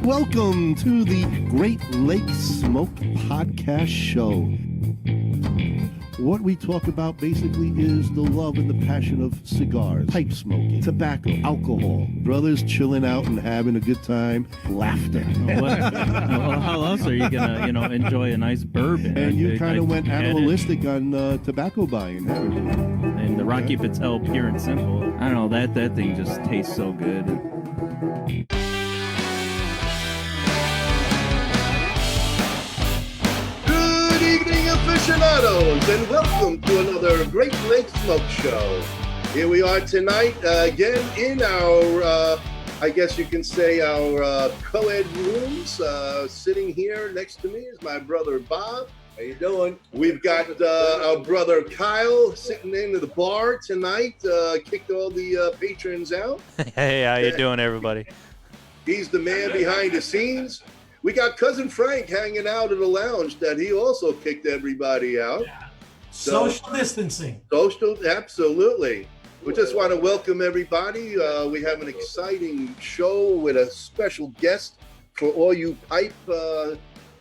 Welcome to the Great Lakes Smoke Podcast Show. What we talk about basically is the love and the passion of cigars, pipe smoking, tobacco, alcohol, brothers chilling out and having a good time, laughter. Well, how else are you gonna, enjoy a nice bourbon? And you kind of went animalistic on tobacco buying, haven't you? And the Rocky Patel Pure and Simple. I don't know, that thing just tastes so good. Aficionados, and welcome to another Great Lakes Smoke Show. Here we are tonight again in our, I guess you can say our co-ed rooms. Sitting here next to me is my brother Bob. How you doing? We've got our brother Kyle sitting in the bar tonight. Kicked all the patrons out. Hey, how you doing, everybody? He's the man behind the scenes. We got Cousin Frank hanging out in the lounge that he also kicked everybody out. Yeah. Social distancing. Social, absolutely. We just want to welcome everybody. We have an exciting show with a special guest for all you pipe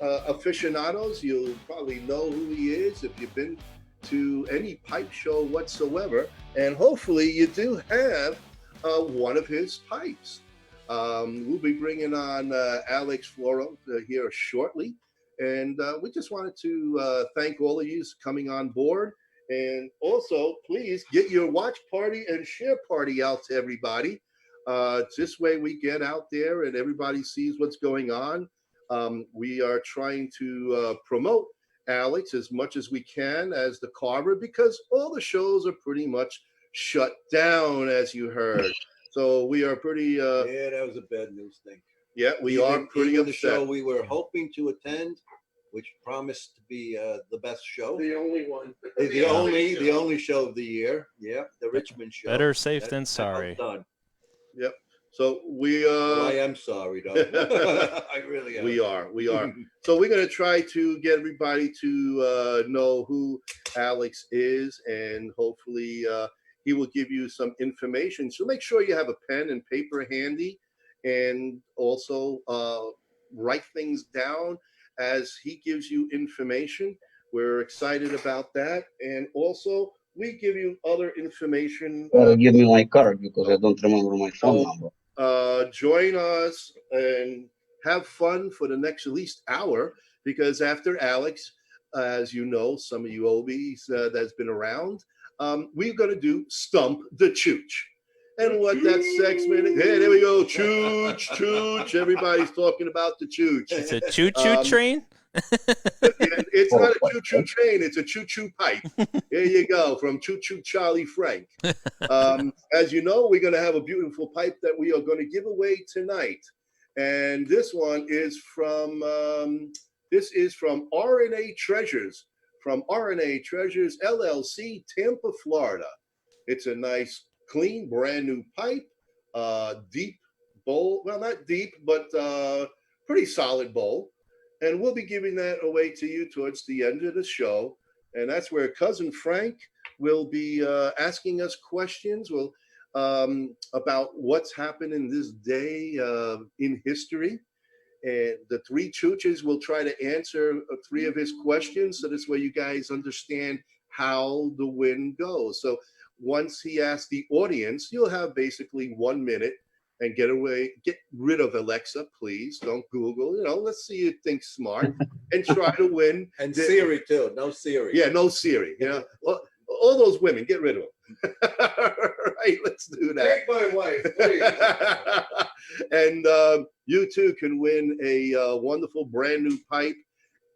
aficionados. You'll probably know who he is if you've been to any pipe show whatsoever. And hopefully you do have one of his pipes. We'll be bringing on Alex Florov here shortly. And we just wanted to thank all of you for coming on board. And also, please get your watch party and share party out to everybody. This way we get out there and everybody sees what's going on. We are trying to promote Alex as much as we can as the Carver, because all the shows are pretty much shut down, as you heard. So we are pretty... yeah, that was a bad news thing. Yeah, we are pretty upset. The show we were hoping to attend, which promised to be the best show. The only one. The only show of the year. Yeah, the Richmond show. Better safe than sorry. Done. Yep. So we... Well, I am sorry, though. I really am. We are. So we're going to try to get everybody to know who Alex is, and hopefully... he will give you some information. So make sure you have a pen and paper handy, and also write things down as he gives you information. We're excited about that. And also, we give you other information. Give me my card because I don't remember my phone number. Join us and have fun for the next at least hour, because after Alex, as you know, some of you Obies that's been around, we're going to do Stump the Chooch. And what that segment, hey, there we go, Chooch, Chooch. Everybody's talking about the Chooch. It's a choo-choo train? It's not a choo-choo train, it's a choo-choo pipe. There you go, from Choo-Choo Charlie Frank. As you know, we're going to have a beautiful pipe that we are going to give away tonight. And this one is from RNA Treasures. From RNA Treasures, LLC, Tampa, Florida. It's a nice, clean, brand new pipe, deep bowl. Well, not deep, but pretty solid bowl. And we'll be giving that away to you towards the end of the show. And that's where Cousin Frank will be asking us questions about what's happened in this day in history. And the three chooches will try to answer three of his questions. So this way you guys understand how the win goes. So once he asks the audience, you'll have basically 1 minute and get rid of Alexa, please. Don't Google, let's see you think smart and try to win. And Siri too, no Siri. Yeah, no Siri. All those women, get rid of them. Right, let's do that. Take my wife, please. And you too can win a wonderful brand new pipe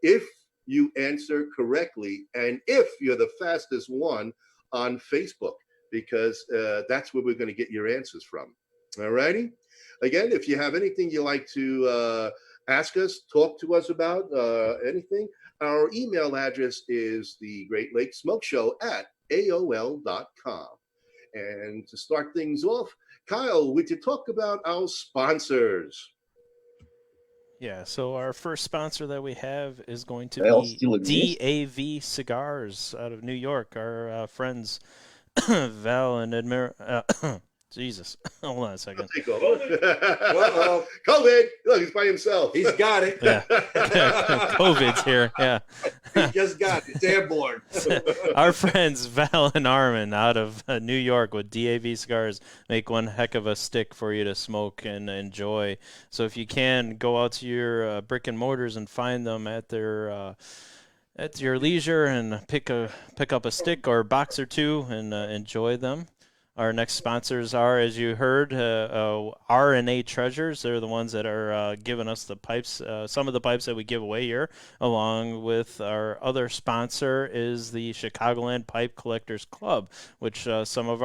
if you answer correctly, and if you're the fastest one on Facebook, because that's where we're going to get your answers from. All righty. Again, if you have anything you like to ask us, talk to us about, anything, our email address is the Great Lakes Smoke Show at AOL.com. And to start things off, Kyle, would you talk about our sponsors? Yeah, so our first sponsor that we have is going to be DAV Cigars out of New York, our friends Val and Jesus, hold on a second. Take over. Uh-oh. COVID. Look, he's by himself. He's got it. Yeah. COVID's here. Yeah. He just got it. It's airborne. Our friends Val and Armin out of New York with DAV cigars make one heck of a stick for you to smoke and enjoy. So if you can, go out to your brick and mortars and find them at their at your leisure and pick up a stick or a box or two and enjoy them. Our next sponsors are, as you heard, R&A Treasures. They're the ones that are giving us the pipes, some of the pipes that we give away here, along with our other sponsor is the Chicagoland Pipe Collectors Club, which some of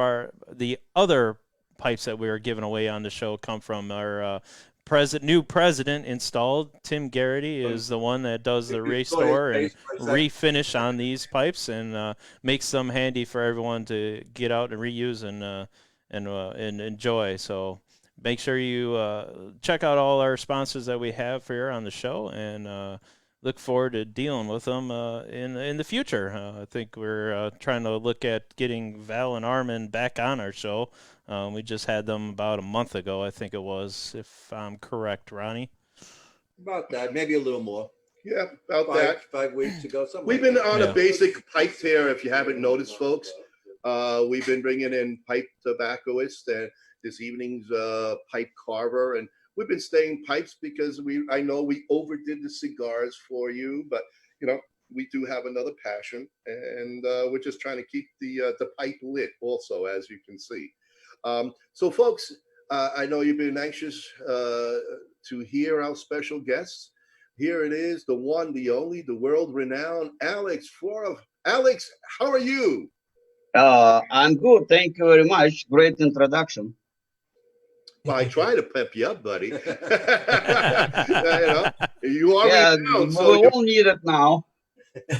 the other pipes that we are giving away on the show come from our new president installed. Tim Garrity is the one that does the restore and refinish on these pipes and makes them handy for everyone to get out and reuse and enjoy. So make sure you check out all our sponsors that we have here on the show and look forward to dealing with them in the future. I think we're trying to look at getting Val and Armin back on our show. We just had them about a month ago, I think it was, if I'm correct, Ronnie. About that, maybe a little more. Yeah, about that. 5 weeks ago. We've been on a basic pipe tear, if you haven't noticed, folks. We've been bringing in pipe tobacconists and this evening's pipe Carver, and we've been staying pipes because I know we overdid the cigars for you, but we do have another passion, and we're just trying to keep the pipe lit also, as you can see. So, folks, I know you've been anxious to hear our special guests. Here it is, the one, the only, the world-renowned Alex Florov. Alex, how are you? I'm good. Thank you very much. Great introduction. Well, I try to pep you up, buddy. You are renowned, we so all need it now.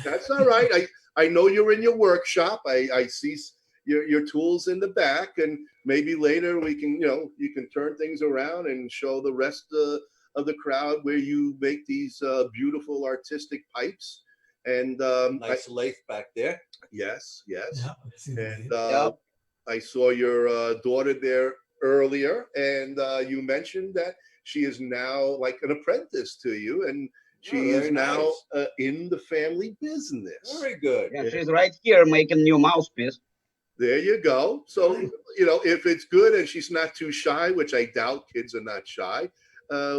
That's all right. I know you're in your workshop. I see your tools in the back, and maybe later we can, you can turn things around and show the rest of the crowd where you make these beautiful artistic pipes. And nice lathe back there. Yes. Yeah, And I saw your daughter there earlier, and you mentioned that she is now like an apprentice to you, and she is now in the family business. Very good. Yeah, she's right here making new mouthpiece. There you go. So, if it's good and she's not too shy, which I doubt kids are not shy,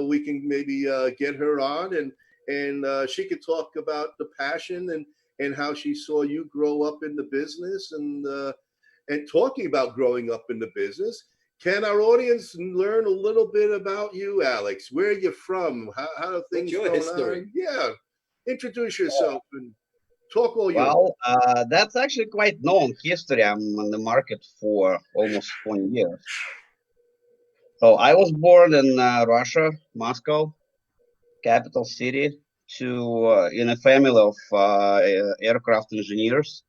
we can maybe get her on and she could talk about the passion and how she saw you grow up in the business and talking about growing up in the business. Can our audience learn a little bit about you, Alex? Where are you from? How do things What's your history? on? Yeah. Introduce yourself and talk all you Well, that's actually quite known history. I'm on the market for almost 20 years. So I was born in Russia, Moscow, capital city, in a family of aircraft engineers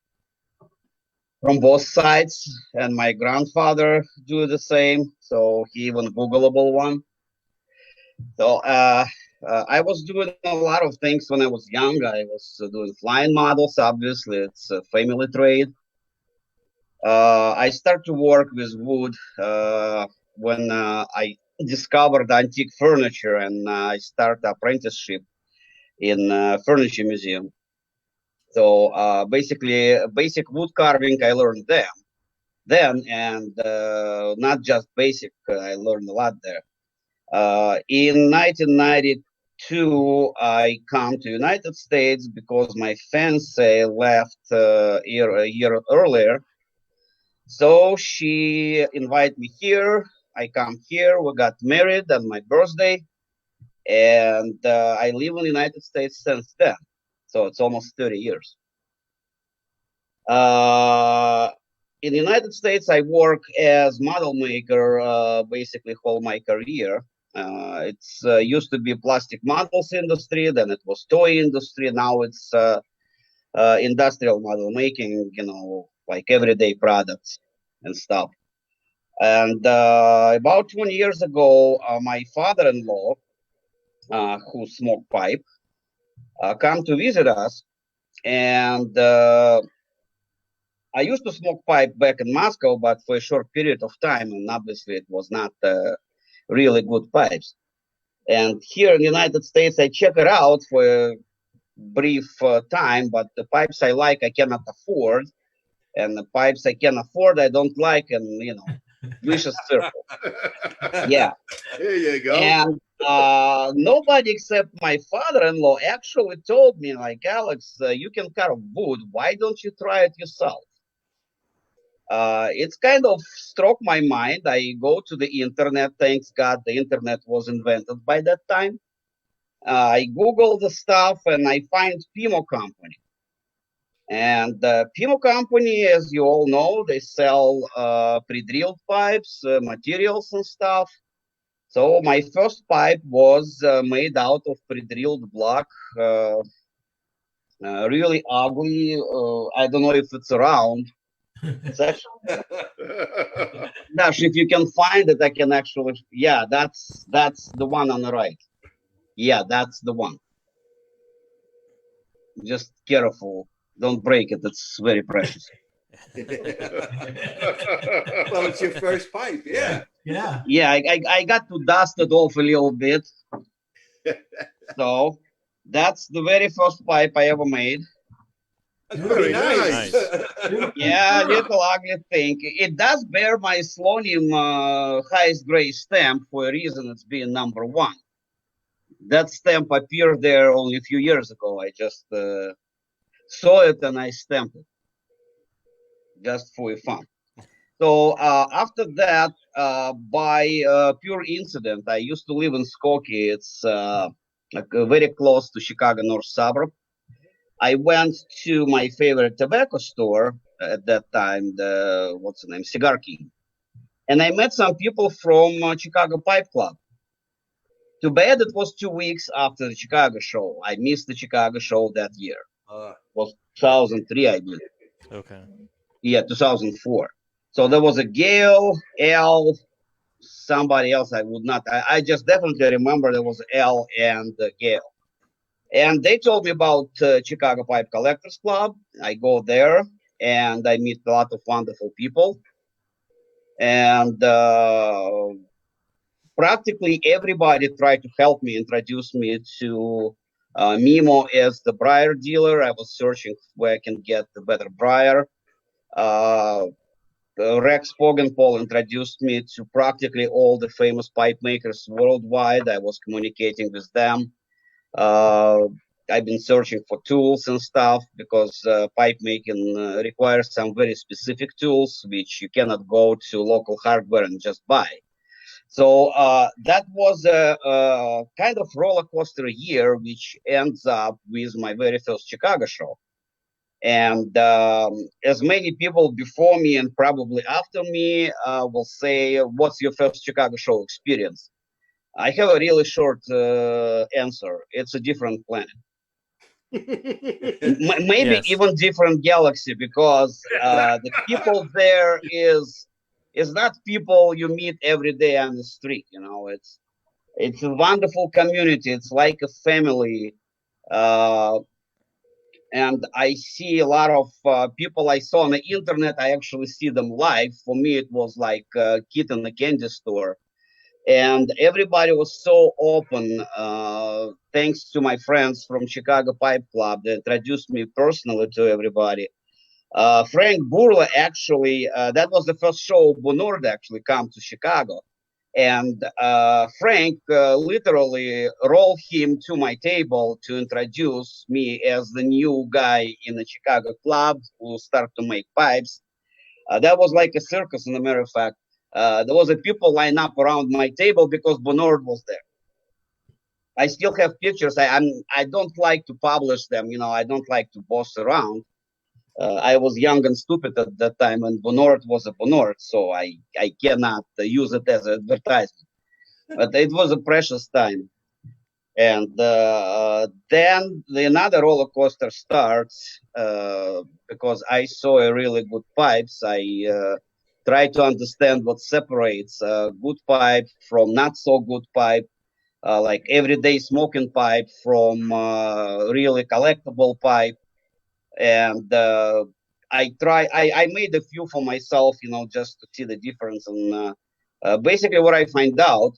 from both sides, and my grandfather do the same. So he even Googleable one. So I was doing a lot of things when I was young. I was doing flying models. Obviously, it's a family trade. I started to work with wood when I discovered antique furniture, and I started apprenticeship in furniture museum. So basically, basic wood carving I learned then, and not just basic. I learned a lot there. In 1992, I come to United States because my fiance left a year earlier. So she invited me here. I come here. We got married on my birthday, and I live in the United States since then. So it's almost 30 years. In the United States, I work as model maker basically whole my career. It's used to be plastic models industry, then it was toy industry. Now it's industrial model making, like everyday products and stuff. And about 20 years ago, my father-in-law, who smoked pipe, come to visit us. And I used to smoke pipe back in Moscow, but for a short period of time, and obviously it was not really good pipes. And here in the United States, I check it out for a brief time, but the pipes I like, I cannot afford, and the pipes I can afford, I don't like, and vicious circle. Yeah, There you go. and nobody except my father-in-law actually told me, like, Alex, you can carve wood. Why don't you try it yourself? It's kind of struck my mind. I go to the internet. Thanks God, the internet was invented by that time. I Google the stuff and I find Pimo Company. And Pimo Company, as you all know, they sell pre-drilled pipes, materials and stuff. So my first pipe was made out of pre-drilled block, really ugly. I don't know if it's around. It's actually, Dash, if you can find it, I can actually. Yeah, that's the one on the right. Yeah, that's the one. Just careful, don't break it. It's very precious. Well, it's your first pipe, yeah. Yeah. Yeah, I got to dust it off a little bit. So that's the very first pipe I ever made. That's Very pretty nice. Yeah, little ugly thing. It does bear my Slonim highest grade stamp for a reason. It's being number one. That stamp appeared there only a few years ago. I just saw it and I stamped it just for fun. So after that, by pure incident, I used to live in Skokie. It's very close to Chicago North Suburb. I went to my favorite tobacco store at that time, what's the name, Cigar King, and I met some people from Chicago Pipe Club. Too bad it was 2 weeks after the Chicago show. I missed the Chicago show that year. It was 2003, I believe. Okay. Yeah, 2004. So there was a Gail, Al, somebody else. I would not. I just definitely remember there was Al and Gail. And they told me about Chicago Pipe Collectors Club. I go there and I meet a lot of wonderful people. And practically everybody tried to help me, introduce me to Mimo as the briar dealer. I was searching where I can get the better briar. Rex Pogenpol introduced me to practically all the famous pipe makers worldwide. I was communicating with them. I've been searching for tools and stuff because pipe making requires some very specific tools which you cannot go to local hardware and just buy. So that was a kind of roller coaster year, which ends up with my very first Chicago show. And as many people before me and probably after me will say, what's your first Chicago show experience? I have a really short answer. It's a different planet. Maybe Yes. even different galaxy, because the people there is not people you meet every day on the street. It's a wonderful community. It's like a family. And I see a lot of people I saw on the internet. I actually see them live. For me, it was like a kid in a candy store. And everybody was so open, thanks to my friends from Chicago Pipe Club. They introduced me personally to everybody. Frank Burla, actually, that was the first show Bonord actually come to Chicago. And Frank literally rolled him to my table to introduce me as the new guy in the Chicago club who start to make pipes. That was like a circus, in a matter of fact. There was a people line up around my table because Bonord was there. I still have pictures. I don't like to publish them. I don't like to boss around. I was young and stupid at that time, and Bonord was a Bonord, so I cannot use it as an advertisement. But it was a precious time. And then another roller coaster starts because I saw a really good pipes. I try to understand what separates good pipe from not so good pipe, like everyday smoking pipe from really collectible pipe. And I made a few for myself, just to see the difference. And basically, what I find out,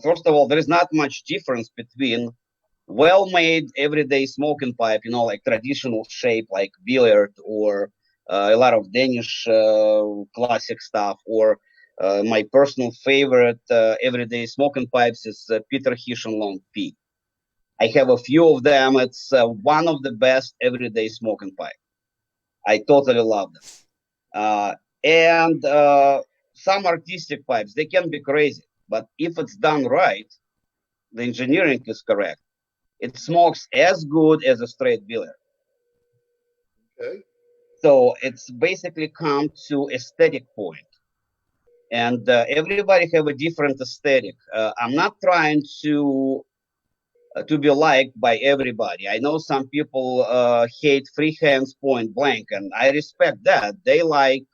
first of all, there is not much difference between well-made everyday smoking pipe, like traditional shape, like billiard, or a lot of Danish classic stuff, or my personal favorite everyday smoking pipes is Peter Hischen Long P. I have a few of them. It's one of the best everyday smoking pipe. I totally love them. And some artistic pipes, they can be crazy, but if it's done right, the engineering is correct, it smokes as good as a straight billiard. Okay. So it's basically come to aesthetic point, and everybody have a different aesthetic. I'm not trying to be liked by everybody. I know some people hate free hands point blank, and I respect that. They like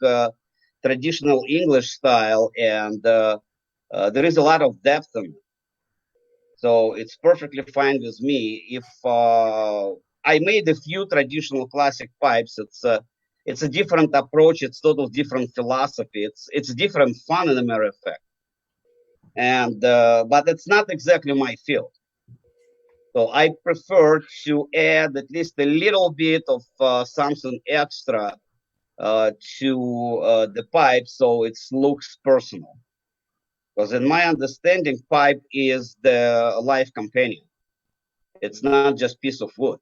traditional English style, and there is a lot of depth in it. So it's perfectly fine with me. If I made a few traditional classic pipes, it's a different approach. It's total different philosophy. It's different fun, in a matter of fact. And but it's not exactly my field. So I prefer to add at least a little bit of something extra to the pipe, so it looks personal. Because in my understanding, pipe is the life companion. It's not just piece of wood.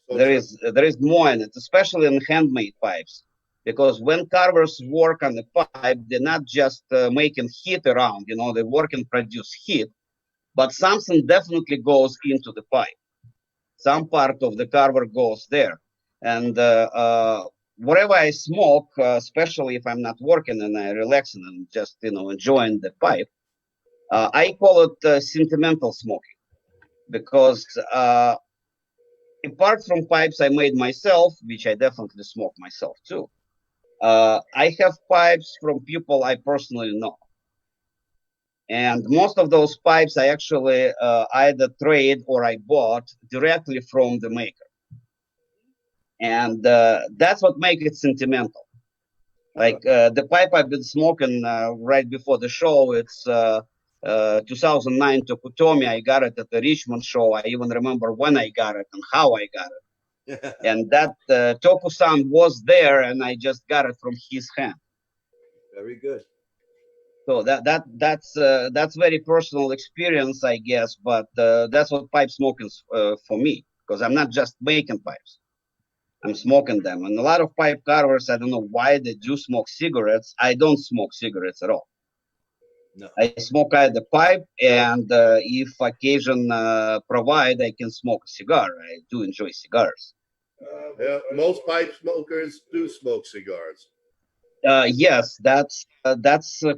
So There is more in it, especially in handmade pipes. Because when carvers work on the pipe, they're not just making heat around. They work and produce heat, but something definitely goes into the pipe. Some part of the carver goes there, and wherever I smoke, especially if I'm not working and I relaxing and just enjoying the pipe, I call it sentimental smoking, because apart from pipes I made myself, which I definitely smoke myself too, I have pipes from people I personally know. And most of those pipes I actually either trade or I bought directly from the maker. And that's what makes it sentimental. Like the pipe I've been smoking right before the show, it's 2009 Tokutomi. I got it at the Richmond show. I even remember when I got it and how I got it. And that Toku-san was there, and I just got it from his hand. Very good. So that's very personal experience, I guess. But that's what pipe smoking is for me, because I'm not just making pipes. I'm smoking them. And a lot of pipe carvers, I don't know why they do smoke cigarettes. I don't smoke cigarettes at all. No. I smoke either pipe, and if occasion provide, I can smoke a cigar. I do enjoy cigars. Yeah, most pipe smokers do smoke cigars. Yes, that's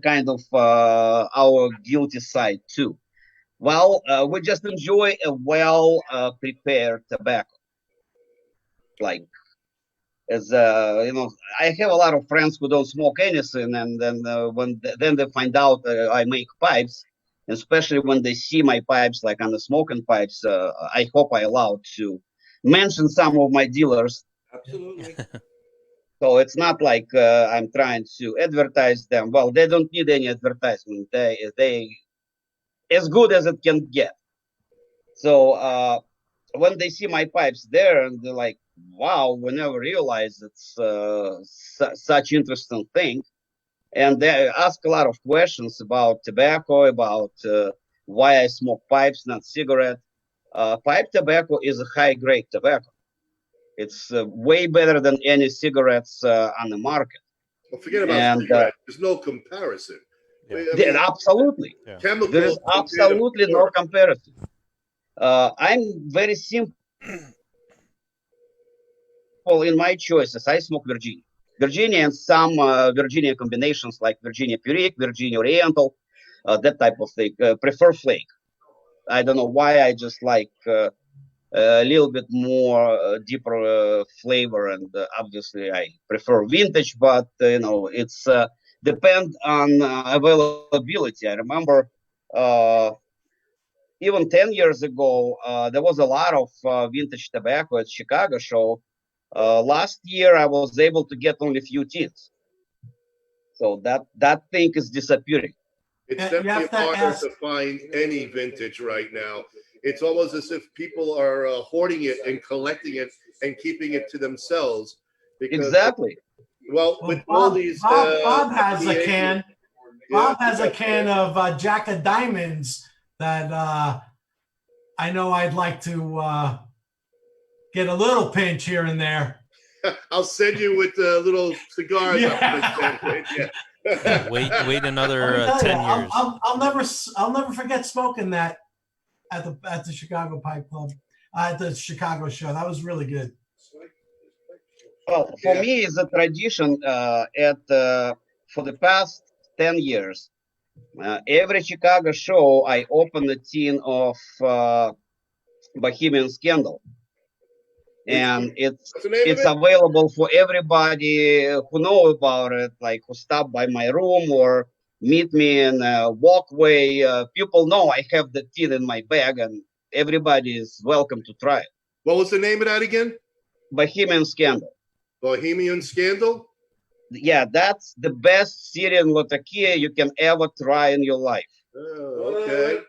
kind of our guilty side too. Well, we just enjoy a well prepared tobacco. Like, as I have a lot of friends who don't smoke anything, and then then they find out I make pipes, especially when they see my pipes, like on the smoking pipes. I hope I allowed to mention some of my dealers. Absolutely. So it's not like I'm trying to advertise them. Well, they don't need any advertisement. They as good as it can get. So when they see my pipes there, and they're like, "Wow, we never realized it's such interesting thing." And they ask a lot of questions about tobacco, about why I smoke pipes, not cigarette. Pipe tobacco is a high-grade tobacco. It's way better than any cigarettes on the market. Well, forget about And cigarettes. There's no comparison. Yeah. I mean, absolutely, Yeah. chemicals there is compared to absolutely no pure. comparison. I'm very simple in my choices. I smoke Virginia. Virginia and some Virginia combinations like Virginia Purique, Virginia Oriental, that type of thing. Prefer flake. I don't know why. I just like a little bit more deeper flavor, and obviously I prefer vintage. But it's depend on availability. I remember even 10 years ago there was a lot of vintage tobacco at Chicago show. Last year I was able to get only few tins. So that thing is disappearing. It's You definitely have to harder ask. to find any vintage right now. It's almost as if people are hoarding it and collecting it and keeping it to themselves because, Exactly. well, with Well, all these Bob has a FDA can. yeah, Bob has a can of Jack of Diamonds that I know I'd like to get a little pinch here and there. I'll send you with little cigars I'm going to send with you. Wait Let another me tell you, 10 years. I'll never forget smoking that at the Chicago Pipe Club at the Chicago show. That was really good. Well, for Yeah. me, it's a tradition. For the past 10 years, every Chicago show, I open a tin of Bohemian Scandal, Which and one? What's the name of it's it? available for everybody who know about it, like who stop by my room or meet me in a walkway. People know I have the tin in my bag, and everybody is welcome to try it. What was the name of that again? Bohemian Scandal. Bohemian Scandal? Yeah, that's the best Syrian Latakia you can ever try in your life. Oh, okay.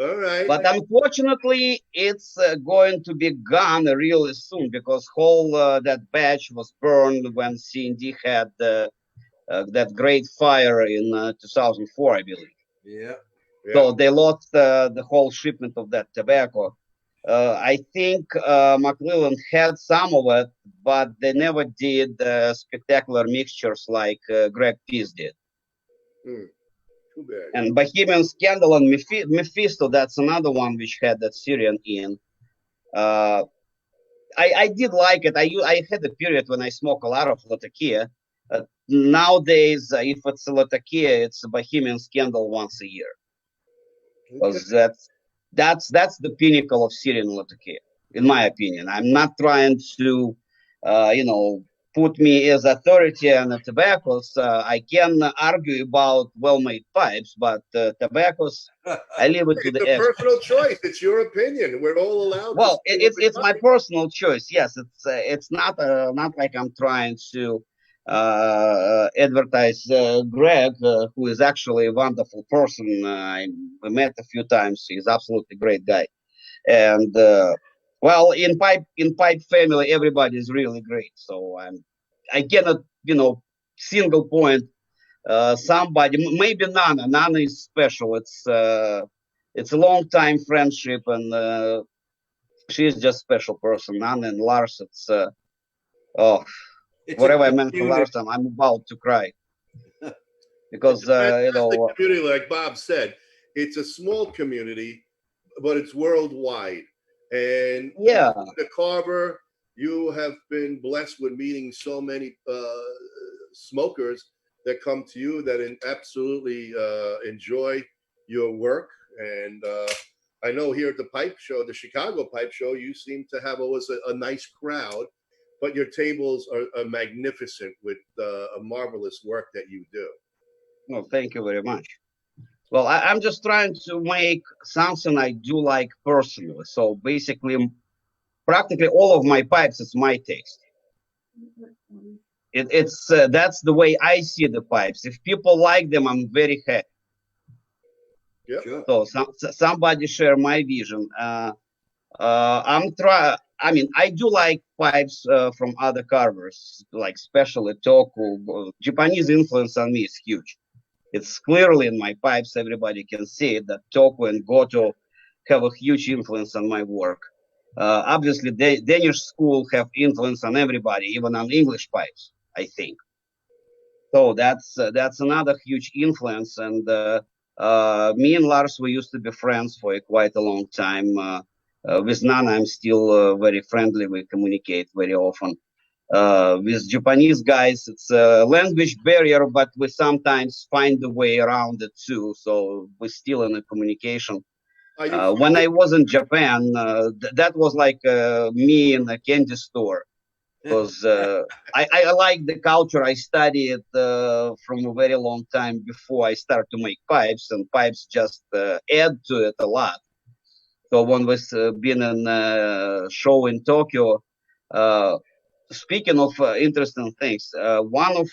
All right. But unfortunately, it's going to be gone really soon because whole that batch was burned when C&D had that great fire in 2004, I believe. Yeah. So they lost the whole shipment of that tobacco. I think McClellan had some of it, but they never did spectacular mixtures like Greg Peace did. Too bad. And Bohemian Scandal and Mephisto, that's another one which had that Syrian in. Uh, I did like it. I had a period when I smoked a lot of Latakia. Nowadays, if it's a Latakia, it's a Bohemian Scandal once a year. Because that's the pinnacle of Syrian Latakia, in my opinion. I'm not trying to, put me as authority on the tobaccos. I can argue about well-made pipes, but tobaccos, I leave it to It's the a experts. personal choice. It's your opinion. We're all allowed Well, to say it's my personal choice. Yes, it's not like I'm trying to advertise Greg, who is actually a wonderful person. We met a few times. He's absolutely great guy, and well, in pipe family, everybody is really great. So I cannot single point somebody. Maybe Nana. Nana is special. It's a long time friendship and. She's just special person. Nana and Lars, oh, It's whatever a I mentioned community. last time, I'm about to cry It's because a fantastic community, like Bob said. It's a small community, but it's worldwide. And yeah, the Carver, you have been blessed with meeting so many smokers that come to you that absolutely enjoy your work. And I know here at the Pipe Show, the Chicago Pipe Show, you seem to have always a nice crowd, but your tables are magnificent with a marvelous work that you do. no, thank you very much. Well, I'm just trying to make something I do like personally. So basically, practically all of my pipes, it's my taste. It's that's the way I see the pipes. If people like them, I'm very happy. Yep. Sure. So somebody share my vision. I mean, I do like pipes from other carvers, like especially Toku. Japanese influence on me is huge. It's clearly in my pipes. Everybody can see it that Toku and Goto have a huge influence on my work. Obviously, the Danish school have influence on everybody, even on English pipes, I think. So that's another huge influence. And me and Lars, we used to be friends for quite a long time. With Nana, I'm still very friendly. We communicate very often. With Japanese guys, it's a language barrier, but we sometimes find a way around it too. So we're still in a communication. When I was in Japan, that was like me in a candy store because I like the culture. I study it from a very long time before I start to make pipes, and pipes just add to it a lot. So when was been in a show in Tokyo, speaking of interesting things, one of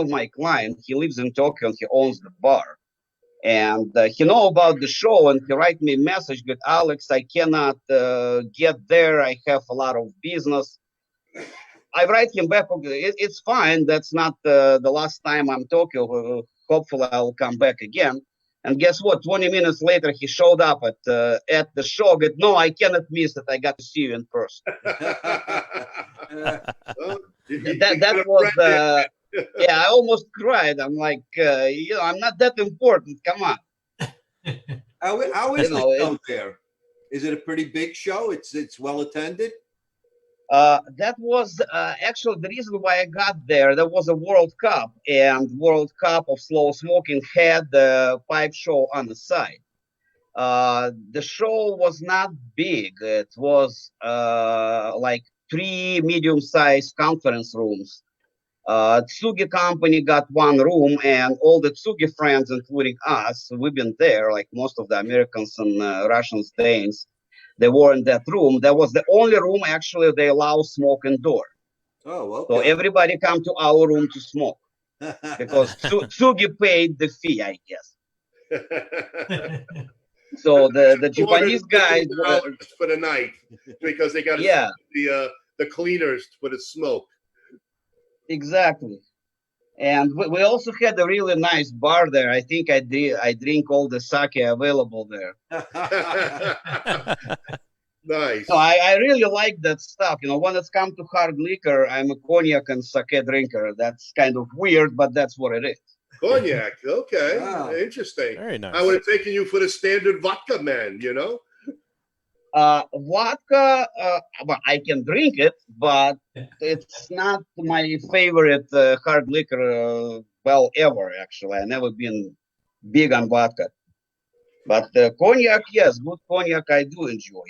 my clients, he lives in Tokyo and he owns the bar. And he know about the show and he write me a message that Alex, I cannot get there. I have a lot of business. I write him back, okay, it's fine. That's not the last time I'm talking. Hopefully I'll come back again. And guess what? 20 minutes later, he showed up at the show. But no, I cannot miss it. I got to see you in person. That was yeah. I almost cried. I'm like, I'm not that important. Come on. How is You the know, show there? Is it a pretty big show? It's well attended. That was actually the reason why I got there. There was a World Cup, and World Cup of slow smoking had the pipe show on the side. The show was not big. It was like 3 medium-sized conference rooms. Tsugi company got 1 room, and all the Tsugi friends, including us, we've been there. Like most of the Americans and Russians, Danes, they were in that room. That was the only room actually they allow smoke indoor. Oh, So okay. everybody come to our room to smoke because Tsugi paid the fee, I guess. So the Japanese guys, $250 for the night because they got yeah, the cleaners for the smoke. exactly. And we also had a really nice bar there. I think I drink all the sake available there. Nice. So I really like that stuff. When it's come to hard liquor, I'm a cognac and sake drinker. That's kind of weird, but that's what it is. Cognac. Okay. Wow. Interesting. Very nice. I would have taken you for the standard vodka man, Vodka, well, I can drink it, but it's not my favorite hard liquor, ever, actually. I've never been big on vodka. But cognac, yes, good cognac I do enjoy.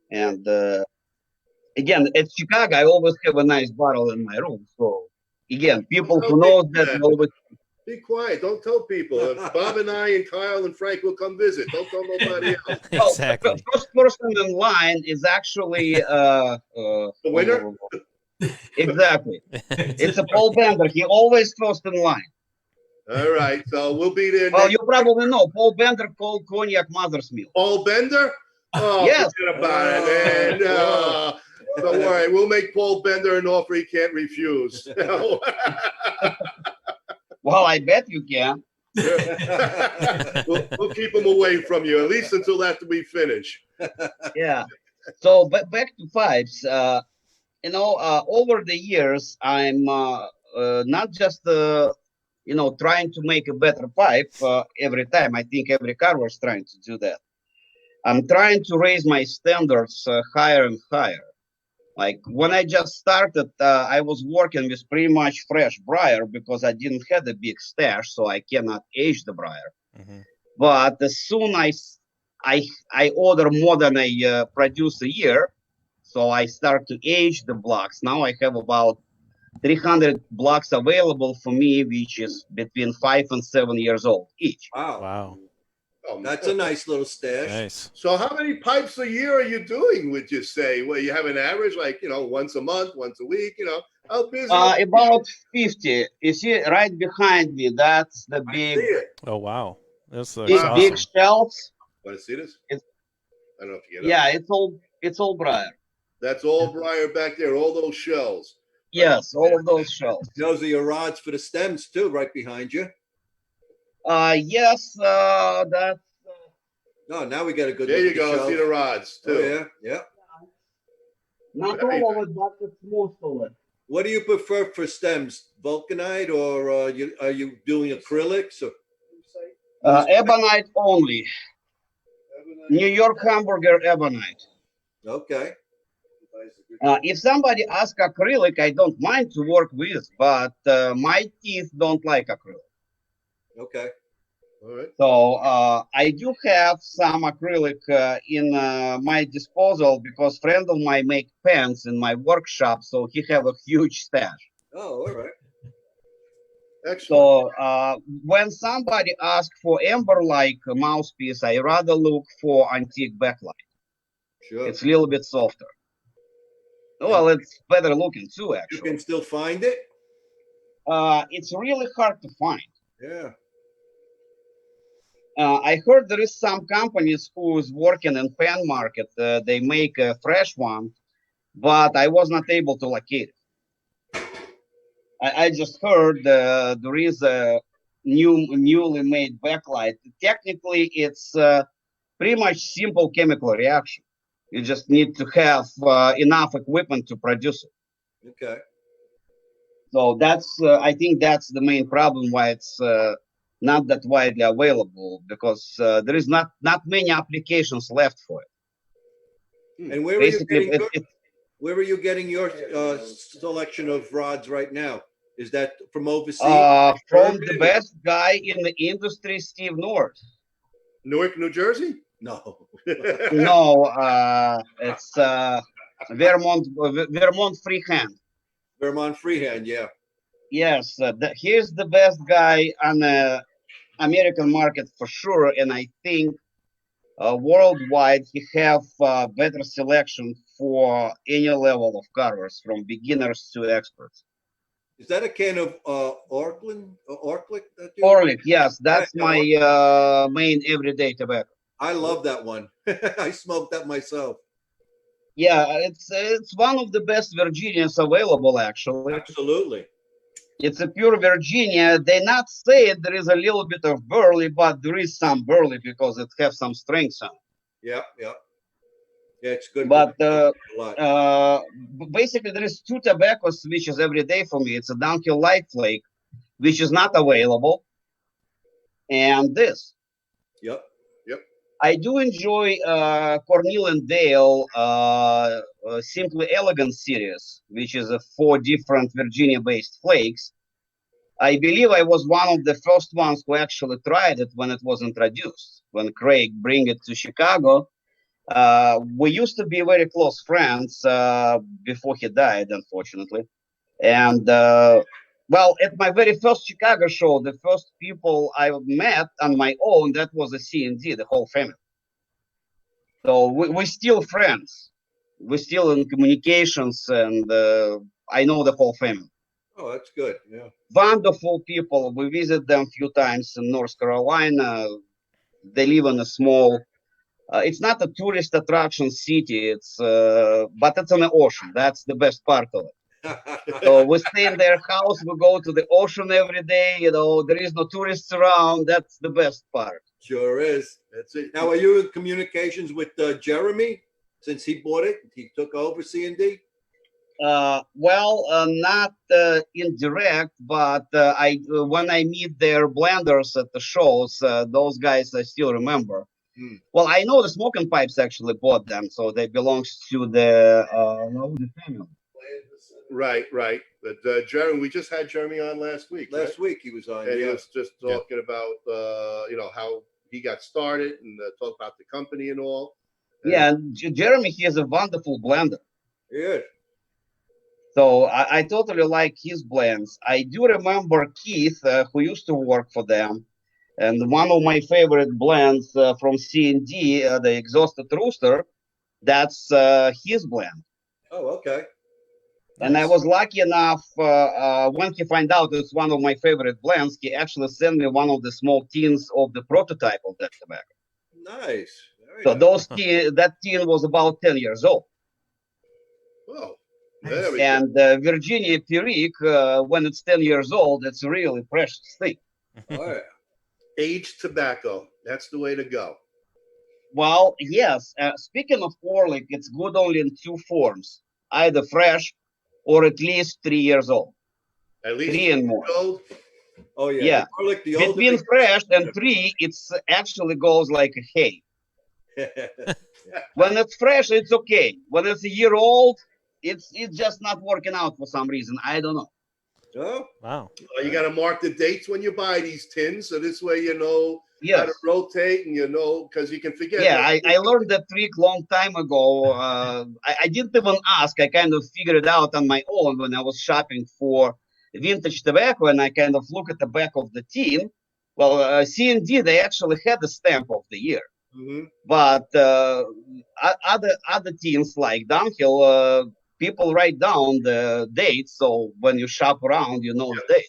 And again, at Chicago, I always have a nice bottle in my room. So again, people who know that always. Be quiet. Don't tell people. Bob and I and Kyle and Frank will come visit. Don't tell nobody else. Exactly. The first person in line is actually The winner? Exactly. It's a Paul Bender. He always first in line. All right. So we'll be there Well, next. you probably know Paul Bender called cognac mother's milk. Paul Bender? Oh, Yes. forget about it, man. Don't worry. We'll make Paul Bender an offer he can't refuse. Well, I bet you can. We'll keep him away from you, at least until after we finish. Yeah. So back to pipes. Over the years, I'm not just trying to make a better pipe every time. I think every Carver is trying to do that. I'm trying to raise my standards higher and higher. Like when I just started, I was working with pretty much fresh briar because I didn't have a big stash, so I cannot age the briar. Mm-hmm. But as soon as I order more than I produce a year, so I start to age the blocks. Now I have about 300 blocks available for me, which is between 5 and 7 years old each. Wow. Wow. Oh, That's a nice little stash. Nice. So how many pipes a year are you doing, would you say? Well, you have an average, like, once a month, once a week, how busy? About 50. You see, right behind me, that's the I big, see it. Oh wow. That's big, awesome. big shelves. Want to see this? It's- I don't know if you get Yeah, it. it's all briar. That's all briar back there, all those shells. Yes, all of those shells. Those are your rods for the stems too, right behind you. Yes, that's No, now we got a good. There look you at the go. See shelf. the rods, too. Oh, yeah. not Right. all of it, but it's most of it. What do you prefer for stems, vulcanite, or are you doing acrylics? Or Ebonite only. New York hamburger ebonite. okay, If somebody asks acrylic, I don't mind to work with, but my teeth don't like acrylic. okay. All right. So I do have some acrylic in my disposal because friend of mine make pens in my workshop, so he have a huge stash. Oh, all right. Excellent. So when somebody asks for amber-like mouthpiece, I rather look for antique backlight. Sure. It's a little bit softer. Well, it's better looking too, You actually. can still find it? It's really hard to find. Yeah. I heard there is some companies who's working in pan market. They make a fresh one, but I was not able to locate it. I just heard there is a newly made backlight. Technically, it's pretty much simple chemical reaction. You just need to have enough equipment to produce it. Okay. So that's I think that's the main problem why it's not that widely available, because there is not many applications left for it. And where Basically, where are you getting your selection of rods right now? Is that from overseas? From the best guy in the industry, Steve North. Newark, New Jersey? No. No, it's Vermont Freehand. Vermont Freehand, yeah. Yes, he's the best guy on the American market for sure, and I think worldwide he have better selection for any level of carvers, from beginners to experts. Is that a can of Orklick? Orlik, yes, that's my main everyday tobacco. I love that one. I smoked that myself. Yeah, it's one of the best Virginias available, actually. Absolutely. It's a pure Virginia. They not say there is a little bit of burley, but there is some burley because it has some strength on it. Yeah, yeah. Yeah, it's good. But a lot. basically, there is two tobaccos which is every day for me. It's a Downhill Light Flake, which is not available, and this. Yep. I do enjoy Cornell and Dale Simply Elegant series, which is 4 different Virginia-based flakes. I believe I was one of the first ones who actually tried it when it was introduced. When Craig bring it to Chicago, we used to be very close friends before he died, unfortunately. And well, at my very first Chicago show, the first people I met on my own, that was a C&D, the whole family. So we're still friends. We're still in communications, and I know the whole family. Oh, that's good. Yeah. Wonderful people. We visit them a few times in North Carolina. They live in a small, it's not a tourist attraction city, it's but it's on the ocean. That's the best part of it. So we stay in their house, we go to the ocean every day, there is no tourists around. That's the best part. Sure is. That's it. Now, are you in communications with Jeremy since he bought it? He took over C&D? Well, not indirect, but when I meet their blenders at the shows, those guys I still remember. Well, I know the Smoking Pipes actually bought them, so they belongs to the family. Right. But Jeremy, we just had Jeremy on last week. Last week he was on, and yeah. he was just talking about how he got started and talk about the company and all. Yeah, and Jeremy, he is a wonderful blender. Yeah. So I totally like his blends. I do remember Keith, who used to work for them, and one of my favorite blends from C&D, the Exhausted Rooster, that's his blend. Oh, okay. And I was lucky enough, when he found out it's one of my favorite blends, he actually sent me one of the small tins of the prototype of that tobacco. Nice. So that tin was about 10 years old. Oh. And Virginia Perique, when it's 10 years old, it's a really precious thing. Oh, yeah. Aged tobacco. That's the way to go. Well, yes. Speaking of Orlik, it's good only in 2 forms, either fresh or at least 3 years old. At least 3 and more. Old? Oh, yeah. Yeah. Like the Between fresh and 3, it's actually goes like a hay. When it's fresh, it's okay. When it's a year old, it's just not working out for some reason. I don't know. Oh, wow. You got to mark the dates when you buy these tins, so this way you know Yes. how to rotate, and because you can forget. Yeah, I learned that trick long time ago. I didn't even ask. I kind of figured it out on my own when I was shopping for vintage tobacco, and I kind of look at the back of the tin. Well, C&D, they actually had the stamp of the year. Mm-hmm. But other tins like Downhill, people write down the date, so when you shop around, you know the date.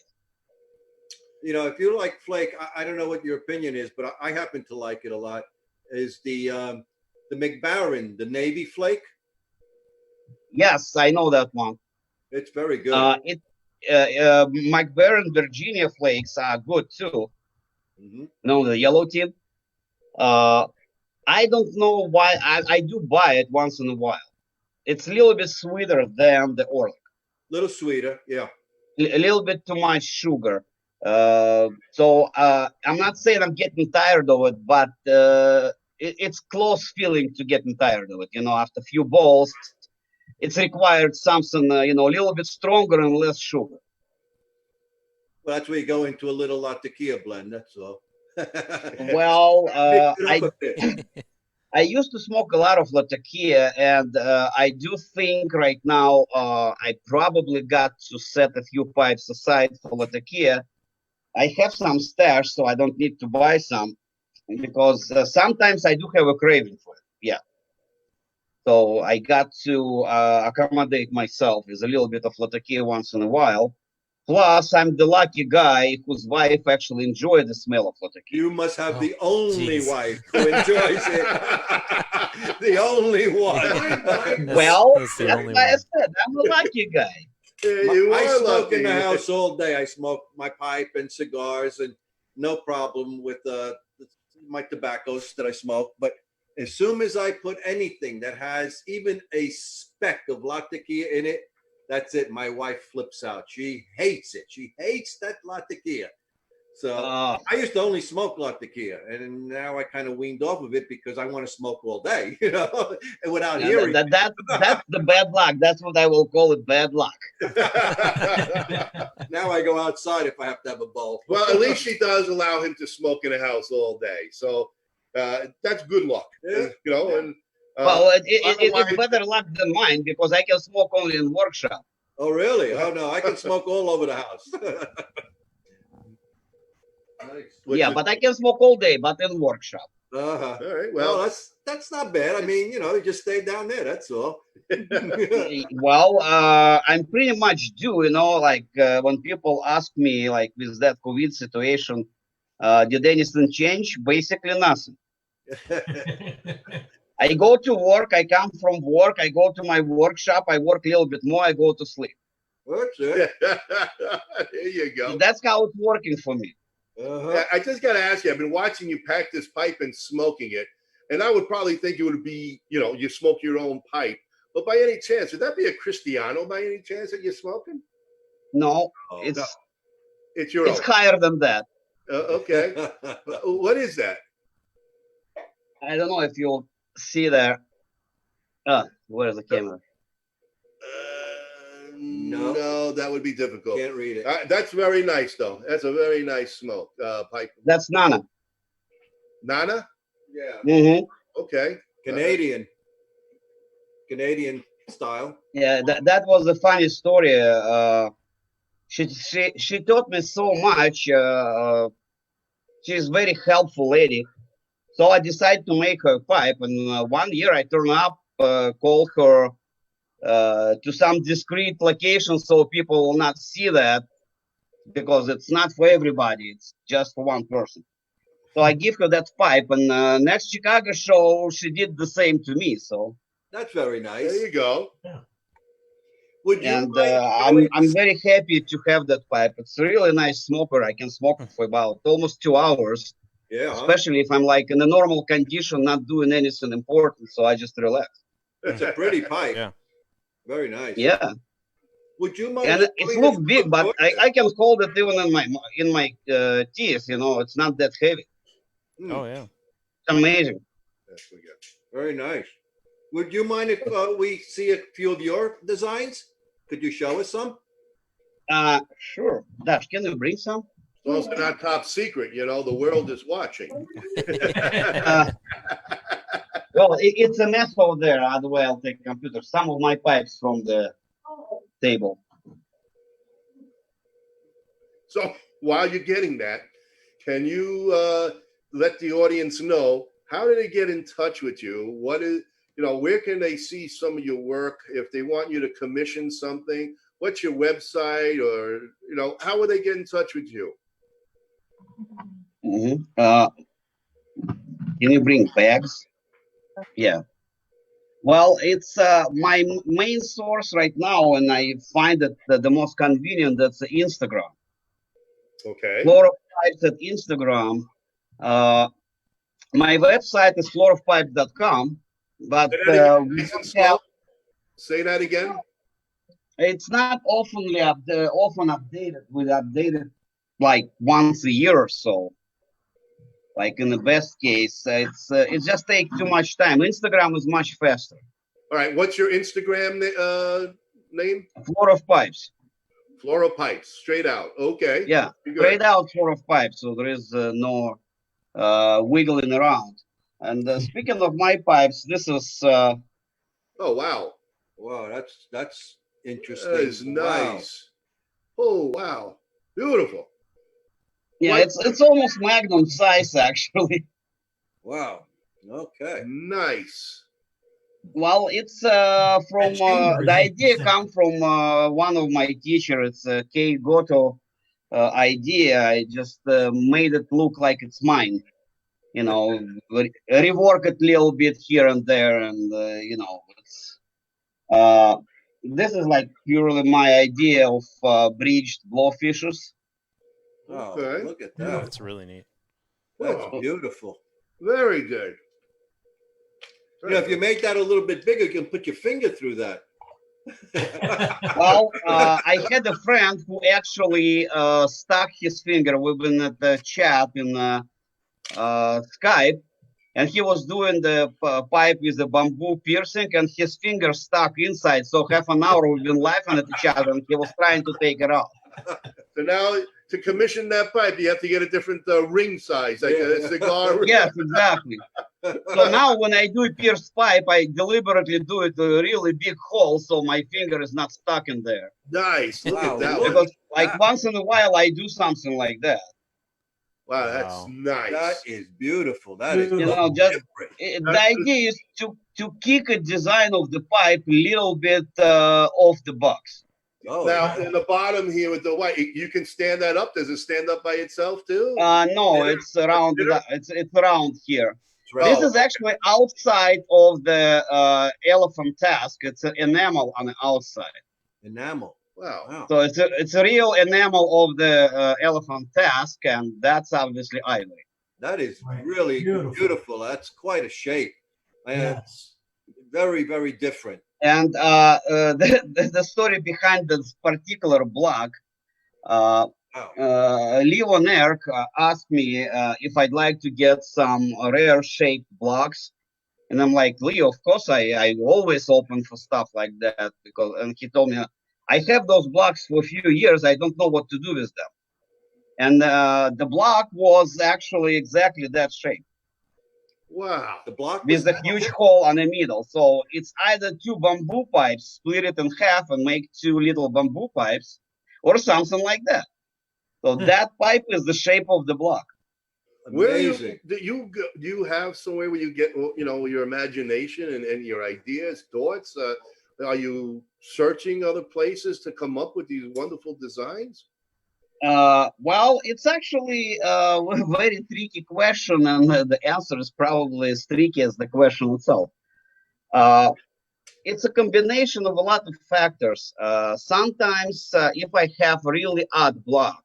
You know, if you like flake, I don't know what your opinion is, but I happen to like it a lot. Is the McBaron, the Navy flake? Yes, I know that one. It's very good. McBaron Virginia flakes are good too. Mm-hmm. No, the yellow tip. I don't know why. I do buy it once in a while. It's a little bit sweeter than the Orlick. Little sweeter, yeah. A little bit too much sugar. So I'm not saying I'm getting tired of it, but it's close feeling to getting tired of it. You know, after a few bowls, it's required something, a little bit stronger and less sugar. Well, that's where you go into a little Latakia blend. That's all. Well, Mix it up a bit. I used to smoke a lot of Latakia, and I do think right now I probably got to set a few pipes aside for Latakia. I have some stash, so I don't need to buy some, because sometimes I do have a craving for it. Yeah. So I got to accommodate myself with a little bit of Latakia once in a while. Plus, I'm the lucky guy whose wife actually enjoys the smell of Latakia. You must have the only jeez. wife who enjoys it. The only one. Well, that's the that's only why I one. said I'm a lucky guy. I smoke in the house all day. I smoke my pipe and cigars, and no problem with my tobaccos that I smoke. But as soon as I put anything that has even a speck of Latakia in it, that's it. My wife flips out. She hates it. She hates that Latakia. So I used to only smoke Latakia, and now I kind of weaned off of it because I want to smoke all day, and without hearing. That's the bad luck. That's what I will call it, bad luck. Now I go outside if I have to have a bowl. Well, at least she does allow him to smoke in the house all day, so that's good luck. Yeah. And Well, it's better luck than mine because I can smoke only in workshop. Oh, really? Oh, no, I can smoke all over the house. Nice. Yeah, but I can smoke all day, but in workshop. Uh-huh. All right. Well, Well, that's not bad. I mean, you just stay down there. That's all. Well, I'm pretty much due, like when people ask me, like with that COVID situation, did anything change? Basically nothing. I go to work, I come from work, I go to my workshop, I work a little bit more, I go to sleep. That's it. there you go. That's how it's working for me. Uh-huh. I just got to ask you, I've been watching you pack this pipe and smoking it, and I would probably think it would be, you smoke your own pipe. But by any chance, would that be a Cristiano by any chance that you're smoking? No, Oh, it's no. It's your it's own. higher than that. Okay. What is that? I don't know if you'll see there. Where's the camera? No, that would be difficult. Can't read it. That's very nice, though. That's a very nice smoke pipe. That's Nana. Nana? Yeah. Mm-hmm. Okay. Canadian style. Yeah, that was a funny story. She taught me so much. She's a very helpful lady. So I decided to make her pipe. And one year I turned up, called her to some discreet location so people will not see that, because it's not for everybody. It's just for one person. So I give her that pipe, and next Chicago show, she did the same to me. So That's very nice. There you go. Yeah. Would you and mind I'm very happy to have that pipe. It's a really nice smoker. I can smoke it for about almost 2 hours, Yeah. Huh? especially if I'm like in a normal condition, not doing anything important. So I just relax. It's a pretty pipe. Yeah. Very nice. Yeah, Would you mind? and it looks big, but I can hold it even in my teeth. It's not that heavy. Oh yeah. It's amazing. Yes, we got. Very nice. Would you mind if we see a few of your designs? Could you show us some? Sure. Dash, can you bring some? As long as they're not top secret, the world is watching. Well, it's a mess over there. Otherwise, I'll take computer. Some of my pipes from the table. So while you're getting that, can you let the audience know how did they get in touch with you? What is where can they see some of your work if they want you to commission something? What's your website, or how would they get in touch with you? Can you bring bags? Yeah. Well, it's my main source right now, and I find it the most convenient. That's Instagram. Okay. Florov Pipes at Instagram. My website is florovpipes.com, but Say that again, we nice and don't have. slow. Say that again. It's not often updated. We update it like once a year or so. Like in the best case, it just takes too much time. Instagram is much faster. All right. What's your Instagram name? Florov Pipes. Flora Pipes, straight out. Okay. Yeah, straight out Florov Pipes. So there is no wiggling around. And speaking of my pipes, this is. Oh wow. Wow, that's interesting. That is nice. Wow. Oh wow. Beautiful. Yeah, it's almost magnum size actually. Wow. Okay. Nice. Well, it's from the idea come from one of my teachers. It's K. Goto idea. I just made it look like it's mine. Rework it a little bit here and there, and it's this is like purely my idea of bridged blowfishes. Oh, Okay. look at that. That's really neat. That's Wow. beautiful. Very good. If you make that a little bit bigger, you can put your finger through that. Well, I had a friend who actually stuck his finger. We've been at the chat in Skype, and he was doing the pipe with the bamboo piercing, and his finger stuck inside. So half an hour we've been laughing at each other, and he was trying to take it out. So now, to commission that pipe, you have to get a different ring size, like a cigar. Yes, exactly. So now when I do a pierced pipe, I deliberately do it a really big hole so my finger is not stuck in there. Nice. Look Wow, at that look. one. Because once in a while I do something like that. Wow, that's Wow. nice. That is beautiful. That is Beautiful. Just different. the idea is to kick a design of the pipe a little bit off the box. Oh, Now, yeah. in the bottom here with the white, you can stand that up. Does it stand up by itself too? No, it's around. It's around here. It's right. This is actually outside of the elephant tusk. It's an enamel on the outside. Enamel. Wow. Wow. So it's a real enamel of the elephant tusk, and that's obviously ivory. That is Right. really Beautiful. beautiful. That's quite a shape. Yes. Very, very different. And the story behind this particular block, Wow. Leo Nerk asked me if I'd like to get some rare shaped blocks. And I'm like, Leo, of course, I always open for stuff like that. And he told me, I have those blocks for a few years. I don't know what to do with them. And the block was actually exactly that shape, Wow. The block was with a huge hole on the middle. So it's either two bamboo pipes, split it in half and make two little bamboo pipes, or something like that. So that pipe is the shape of the block. Where amazing. do you have somewhere where you get your imagination and your ideas, thoughts? Are you searching other places to come up with these wonderful designs? Well, it's actually a very tricky question, and the answer is probably as tricky as the question itself. It's a combination of a lot of factors. Sometimes, if I have a really odd block,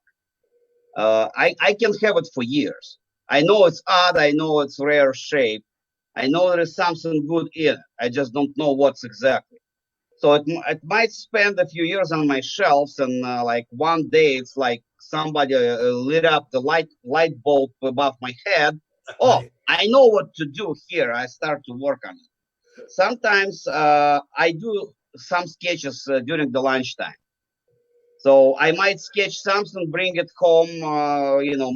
I can have it for years. I know it's odd. I know it's rare shape. I know there is something good in it. I just don't know what's exactly. So it might spend a few years on my shelves, and like one day it's like somebody lit up the light bulb above my head. Oh, I know what to do here. I start to work on it. Sometimes I do some sketches during the lunchtime. So I might sketch something, bring it home,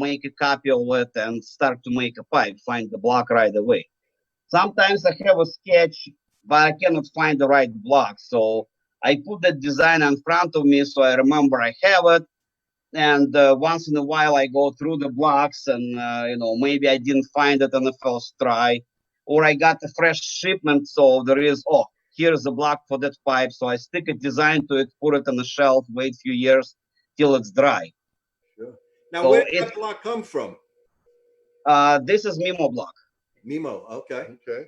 make a copy of it, and start to make a pipe. Find the block right away. Sometimes I have a sketch, but I cannot find the right block. So I put that design in front of me so I remember I have it. And once in a while I go through the blocks and, maybe I didn't find it on the first try. or I got a fresh shipment. So there is, here's a block for that pipe. So I stick a design to it, put it on the shelf, wait a few years till it's dry. Sure. Now, So where did that block come from? This is Mimo block. Mimo. Okay. Okay.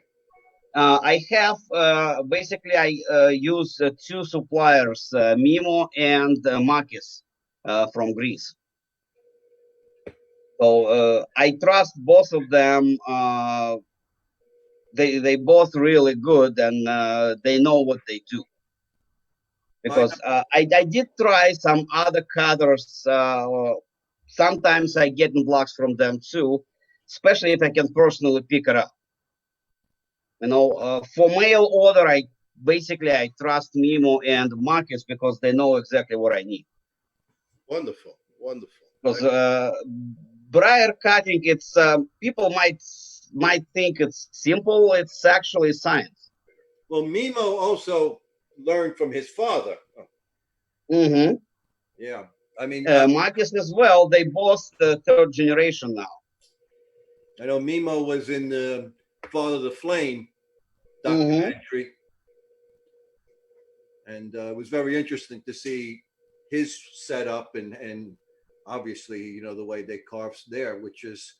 I have basically I use two suppliers, Mimo and Makis from Greece. So I trust both of them. They both really good, and they know what they do. Because I did try some other cutters. Sometimes I get blocks from them too, especially if I can personally pick it up. For mail order, I trust Mimo and Marcus because they know exactly what I need. Wonderful. Because briar cutting, it's people might think it's simple. It's actually science. Well, Mimo also learned from his father. Mm-hmm. Yeah, I mean, Marcus as well. They both the third generation now. I know Mimo was in the Father of the Flame documentary, and it was very interesting to see his setup and obviously, the way they carve there, which is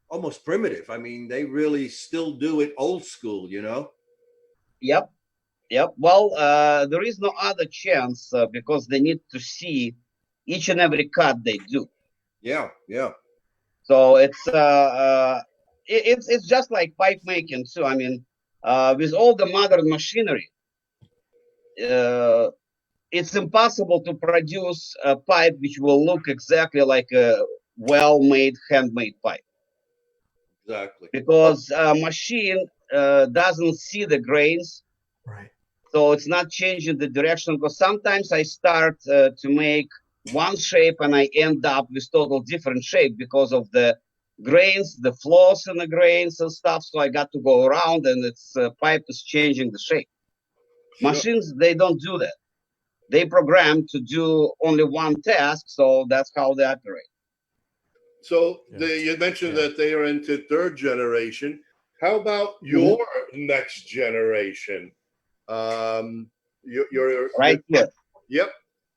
almost primitive. I mean, they really still do it old school, Yep. Well, there is no other chance because they need to see each and every cut they do. Yeah. So it's just like pipe making too. I mean, with all the modern machinery, it's impossible to produce a pipe which will look exactly like a well-made, handmade pipe. Exactly. Because a machine doesn't see the grains. Right. So it's not changing the direction. Because sometimes I start to make one shape and I end up with total different shape because of the grains, the flaws in the grains and stuff. So I got to go around and its pipe is changing the shape. Sure. Machines, they don't do that. They program to do only one task. So that's how they operate. So you mentioned that they are into third generation. How about your next generation? You're right here. Yep.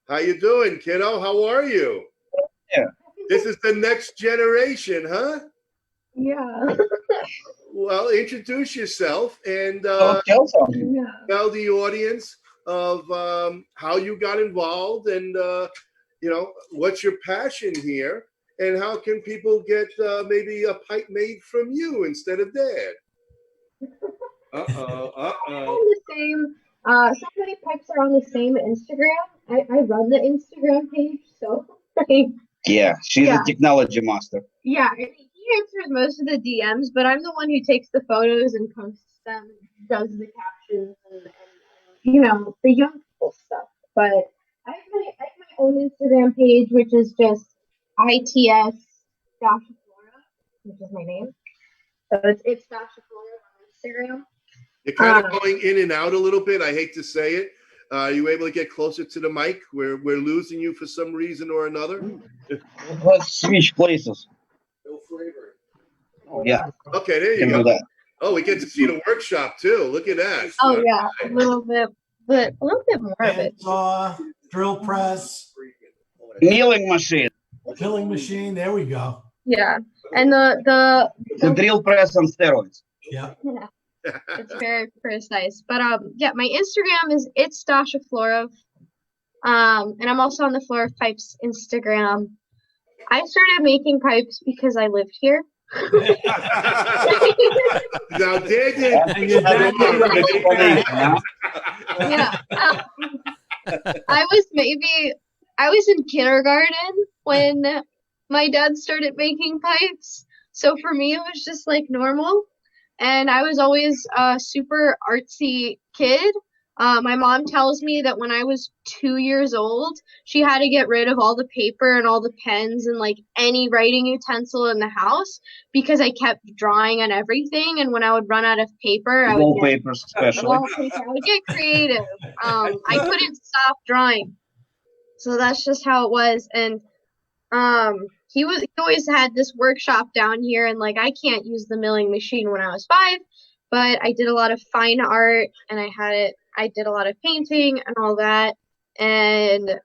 How you doing, kiddo? How are you? Yeah. This is the next generation, huh? Yeah. Well, introduce yourself and Tell something. tell the audience of how you got involved and what's your passion here and how can people get maybe a pipe made from you instead of Dad? The same. So many pipes are on the same Instagram. I run the Instagram page, so Yeah, she's a technology master. Yeah, and he answers most of the DMs, but I'm the one who takes the photos and posts them, does the captions, and the young people stuff. But I have my own Instagram page, which is just ITS Dasha Flora, which is my name. So it's Dasha Flora on Instagram. You're kind of going in and out a little bit. I hate to say it. Are you able to get closer to the mic? We're losing you for some reason or another. Let's switch places. No flavor. Yeah. Okay, there you go. Oh, we get to see the workshop too. Look at that. Oh yeah, a little bit more of it. Handsaw, drill press, Milling machine. milling machine. There we go. Yeah, and the drill press on steroids. Yeah. It's very precise. But my Instagram is it's Dasha Florov. And I'm also on the Florov Pipes Instagram. I started making pipes because I lived here. Now, Dad Yeah. I was in kindergarten when my dad started making pipes. So for me, it was just like normal. And I was always a super artsy kid. My mom tells me that when I was 2 years old, she had to get rid of all the paper and all the pens and like any writing utensil in the house because I kept drawing on everything. And when I would run out of paper, I would get creative. I couldn't stop drawing. So that's just how it was. And he always had this workshop down here, and like I can't use the milling machine when I was 5, but I did a lot of fine art, and I did a lot of painting and all that. And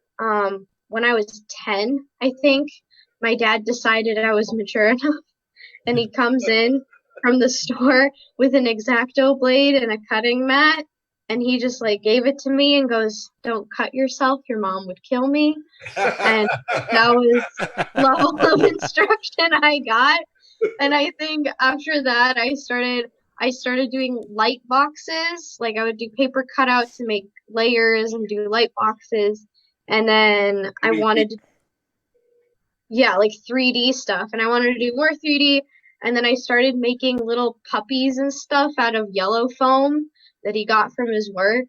when I was 10, I think my dad decided I was mature enough, and he comes in from the store with an X-Acto blade and a cutting mat, and he just like gave it to me and goes, "Don't cut yourself, your mom would kill me." And that was level of instruction I got. And I think after that I started doing light boxes. Like I would do paper cutouts and make layers and do light boxes. And then I wanted to, yeah, like 3D stuff. And I wanted to do more 3D. And then I started making little puppies and stuff out of yellow foam that he got from his work.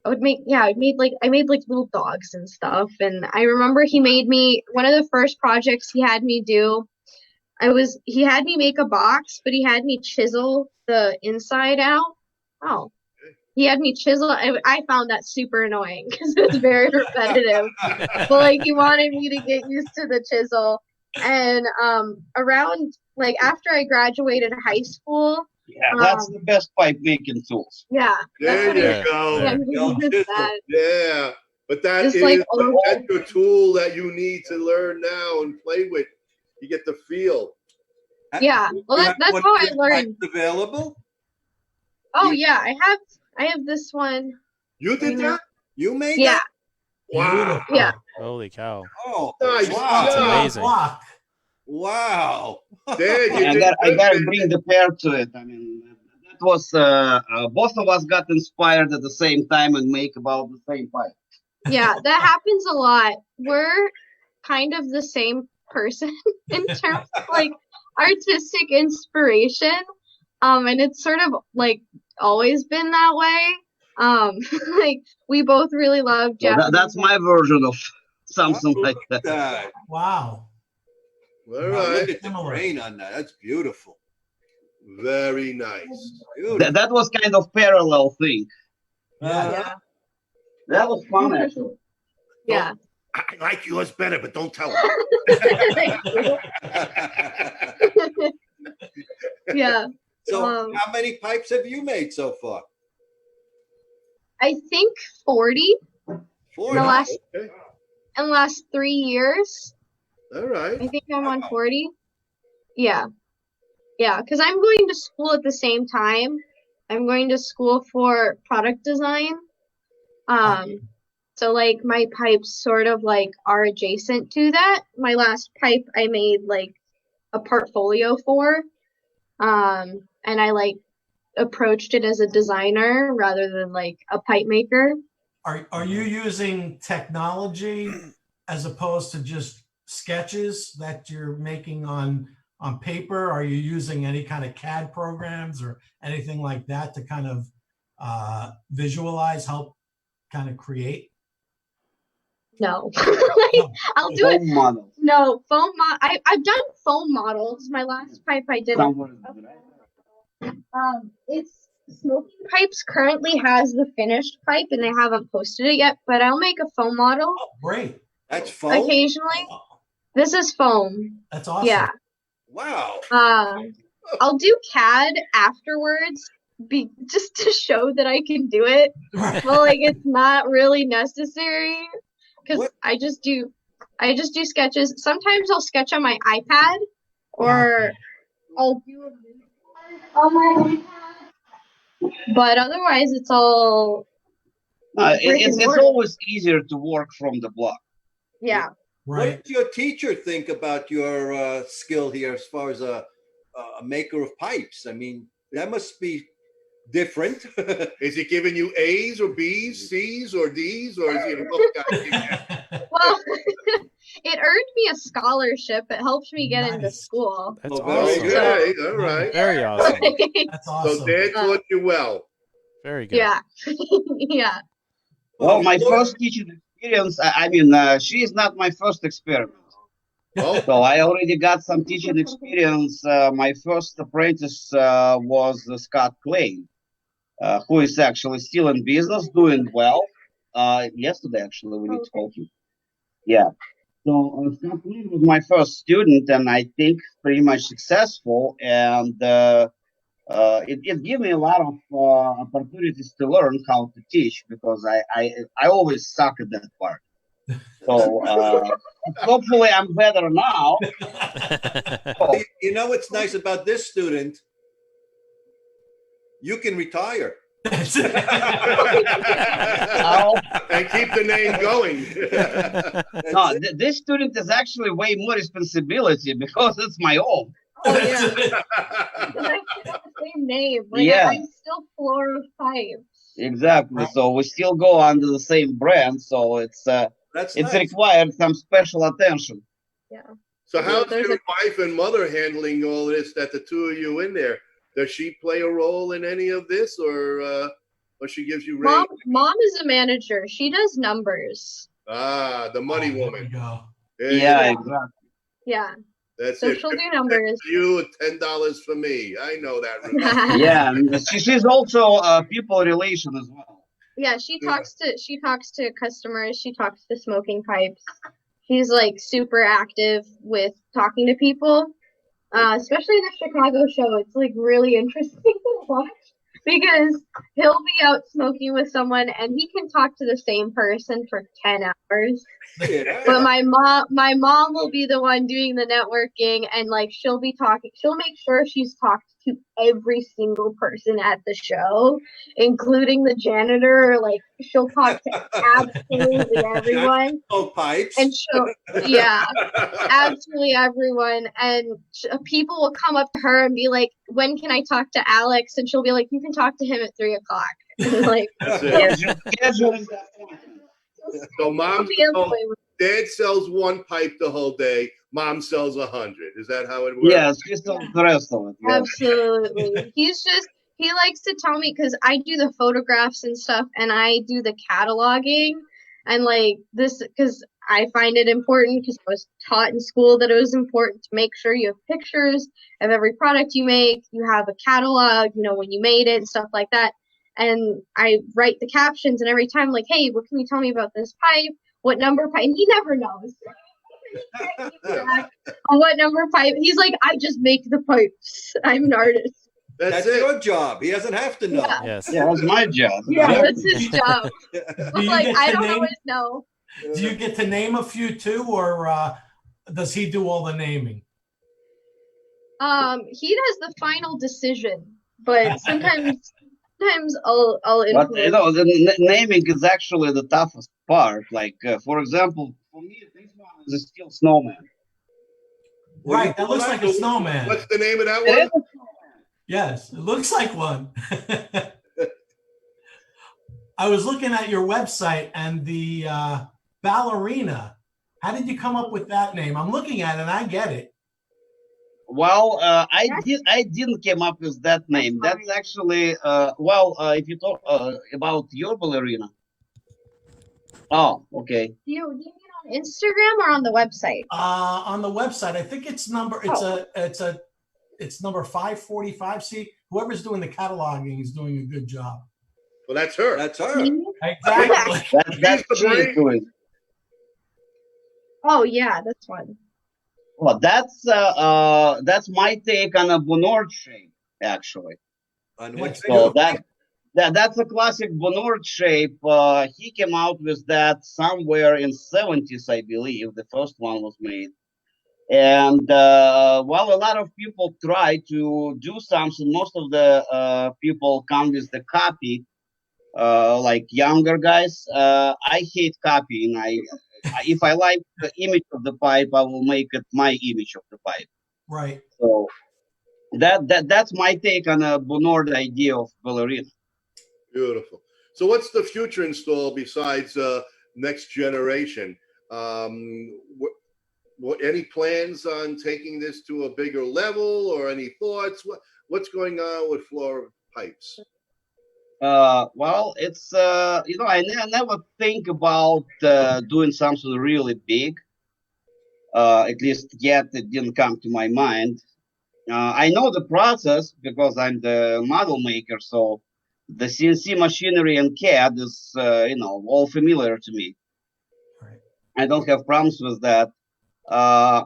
I made like little dogs and stuff. And I remember he made me, one of the first projects he had me do, he had me make a box, but he had me chisel the inside out. Oh, he had me chisel. I found that super annoying because it was very repetitive. But like he wanted me to get used to the chisel. And around like after I graduated high school, that's the best pipe making tools. yeah, There you go. Yeah, but that Just is like that's your tool that you need to learn now and play with. You get the feel. Yeah, well that's how I learned. Available? Oh yeah, I have this one. You did that? You made Yeah. that? Wow. Yeah. Holy cow! Oh, Nice wow. That's job. amazing. Wow. Dad, you I did gotta good. bring the pair to it. I mean, that was both of us got inspired at the same time and make about the same pipe. Yeah, that happens a lot. We're kind of the same person in terms of like artistic inspiration. And it's sort of like always been that way. Like we both really love Japanese. That's my version of something like that. Wow. All Look right. at the grain on that. That's beautiful. Very nice. Beautiful. That was kind of parallel thing. Yeah. That was fun actually. Yeah. I like yours better, but don't tell him. Yeah. So how many pipes have you made so far? I think 40 4 in the now. last 3 years. All right. I think I'm on 40. Yeah. Yeah, because I'm going to school at the same time. I'm going to school for product design. So like my pipes sort of like are adjacent to that. My last pipe I made like a portfolio for. And I like approached it as a designer rather than like a pipe maker. Are you using technology as opposed to just sketches that you're making on paper? Are you using any kind of CAD programs or anything like that to kind of visualize, help kind of create? No. Like, I'll do it. Foam models. No, I've done foam models. My last pipe I did. It's Smoking Pipes currently has the finished pipe and they haven't posted it yet, but I'll make a foam model Oh, great. That's foam? occasionally. This is foam. That's awesome. Yeah. Wow. I'll do CAD afterwards just to show that I can do it. Right. Well, like it's not really necessary because What? I just do sketches. Sometimes I'll sketch on my iPad or I'll do a on my iPad. But otherwise it's all It's always easier to work from the block. yeah. What Right. does your teacher think about your skill here as far as a maker of pipes? I mean, that must be different. Is he giving you A's or B's, C's or D's, or is he a rough guy? Well, it earned me a scholarship. It helped me get into Nice. school. That's Oh, very awesome. Okay, all right. Very awesome. That's awesome. So Dad taught you well. Very good. Yeah. Yeah. Well, my first teaching experience, I mean, she is not my first experiment. Oh, So I already got some teaching experience. My first apprentice was Scott Clay, who is actually still in business, doing well. Yesterday, actually, we need to call him. Yeah. So Scott Lee was my first student, and I think pretty much successful. And it gave me a lot of opportunities to learn how to teach because I always suck at that part. So hopefully I'm better now. You know what's nice about this student? You can retire. And keep the name going. No, this student is actually way more responsibility because it's my own. Oh yeah. And I still have the same name. Like Yeah. I'm still Florov Pipes. Exactly. So we still go under the same brand. So it's That's nice. required some special attention. Yeah. So how's There's your wife and mother handling all this? That the two of you in there, does she play a role in any of this, or she gives you rein? Mom is a manager. She does numbers. Ah, the money There we woman. go. Yeah, exactly. Yeah. That's So it. she'll do numbers. You $10 for me. I know that. Rebecca. Yeah, and she's also a people relation as well. Yeah, she talks to customers. She talks to smoking pipes. She's like super active with talking to people. Especially the Chicago show. It's like really interesting to watch because he'll be out smoking with someone and he can talk to the same person for 10 hours. Yeah. But my mom will be the one doing the networking, and like she'll make sure she's talked to every single person at the show, including the janitor. Like she'll talk to absolutely everyone. Oh, pipes. And absolutely everyone. And people will come up to her and be like, "When can I talk to Alex?" And she'll be like, "You can talk to him at 3 o'clock." Like, That's it. Scheduling. So dad sells one pipe the whole day. Mom sells 100. Is that how it works? Yes, she sells the rest of it. Yes. absolutely. He likes to tell me because I do the photographs and stuff, and I do the cataloging, and like this because I find it important because I was taught in school that it was important to make sure you have pictures of every product you make. You have a catalog, when you made it and stuff like that. And I write the captions, and every time, like, "Hey, what can you tell me about this pipe? What number pipe?" And he never knows. What number pipe? He's like, "I just make the pipes. I'm an artist." That's it. your job. He doesn't have to know. Yeah. Yes. Yeah, that's my job. Yeah, that's his job. Do I'm you like, get I to don't name? always know. Do you get to name a few too, or does he do all the naming? He does the final decision, but sometimes I'll But influence. the naming is actually the toughest part. Like, for example, for me, this one is a steel snowman. Right, that looks like a snowman. What's the name of that It is one? a snowman. Yes, it looks like one. I was looking at your website and the ballerina. How did you come up with that name? I'm looking at it and I get it. Well, I didn't come up with that name. That's actually if you talk about your ballerina. Oh, okay. Do you mean on Instagram or on the website? On the website, I think it's number 545. See, whoever's doing the cataloging is doing a good job. Well, that's her. That's her. Exactly. That's what she's doing. Oh yeah, that's one. Well, that's my take on a Bonord shape, actually. On what So that's a classic Bonord shape. He came out with that somewhere in 70s, I believe. The first one was made. And a lot of people try to do something. Most of the people come with the copy, like younger guys. I hate copying. If I like the image of the pipe, I will make it my image of the pipe. Right. So that's my take on a Bonord idea of ballerina. Beautiful. So what's the future install besides next generation? What any plans on taking this to a bigger level, or any thoughts? What's going on with Florov pipes? It's I never think about doing something really big. At least yet it didn't come to my mind. I know the process because I'm the model maker, so the CNC machinery and CAD is all familiar to me. Right. I don't have problems with that. Uh,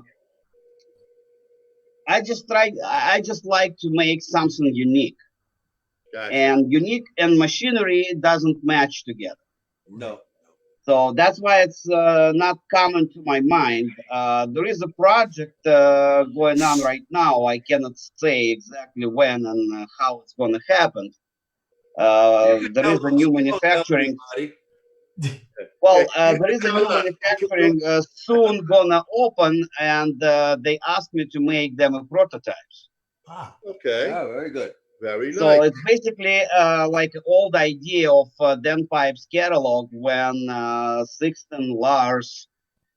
I just like to make something unique, Gotcha. and unique and machinery doesn't match together. No. So that's why it's not common to my mind. There is a project going on right now. I cannot say exactly when and how it's going to happen. There Tell is a us, new we don't tell manufacturing. anybody. Well, Yeah, there is a tell new us. manufacturing soon gonna open, and they asked me to make them a prototypes. Ah, Okay, Yeah, very good. very So nice. it's basically like an old idea of Dan Pipe's catalog when Sixten, Lars,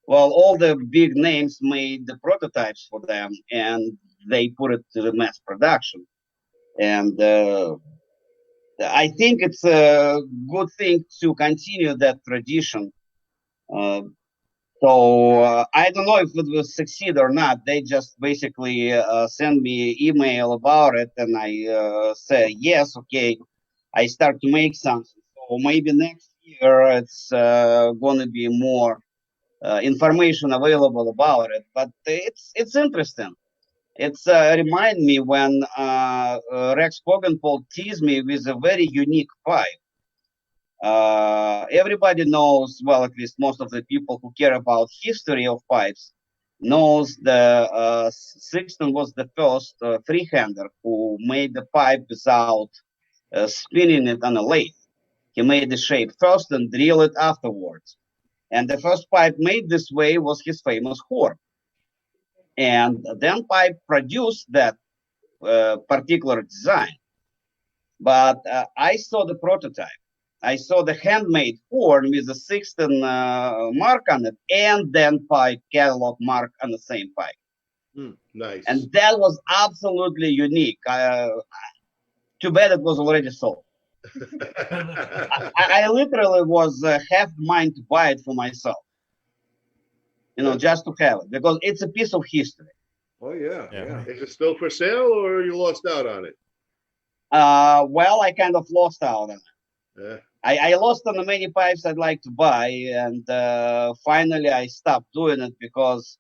well, all the big names made the prototypes for them, and they put it to the mass production. And I think it's a good thing to continue that tradition. Uh, so I don't know if it will succeed or not. They just basically send me email about it, and I say yes, okay. I start to make something. So maybe next year it's going to be more information available about it. But it's interesting. It's remind me when Rex Pogenpold teased me with a very unique pipe. Everybody knows, well, at least most of the people who care about history of pipes knows the Sixton was the first freehander who made the pipe without spinning it on a lathe. He made the shape first and drill it afterwards. And the first pipe made this way was his famous horn. And then pipe produced that particular design. But I saw the prototype. I saw the handmade horn with the Sixton mark on it and then pipe catalog mark on the same pipe. Nice. And that was absolutely unique. Too bad it was already sold. I literally was half mind to buy it for myself, just to have it because it's a piece of history. Oh yeah, Yeah. yeah. Is it still for sale, or you lost out on it? Well, I kind of lost out on it. Yeah. I lost on the many pipes I'd like to buy, and finally I stopped doing it because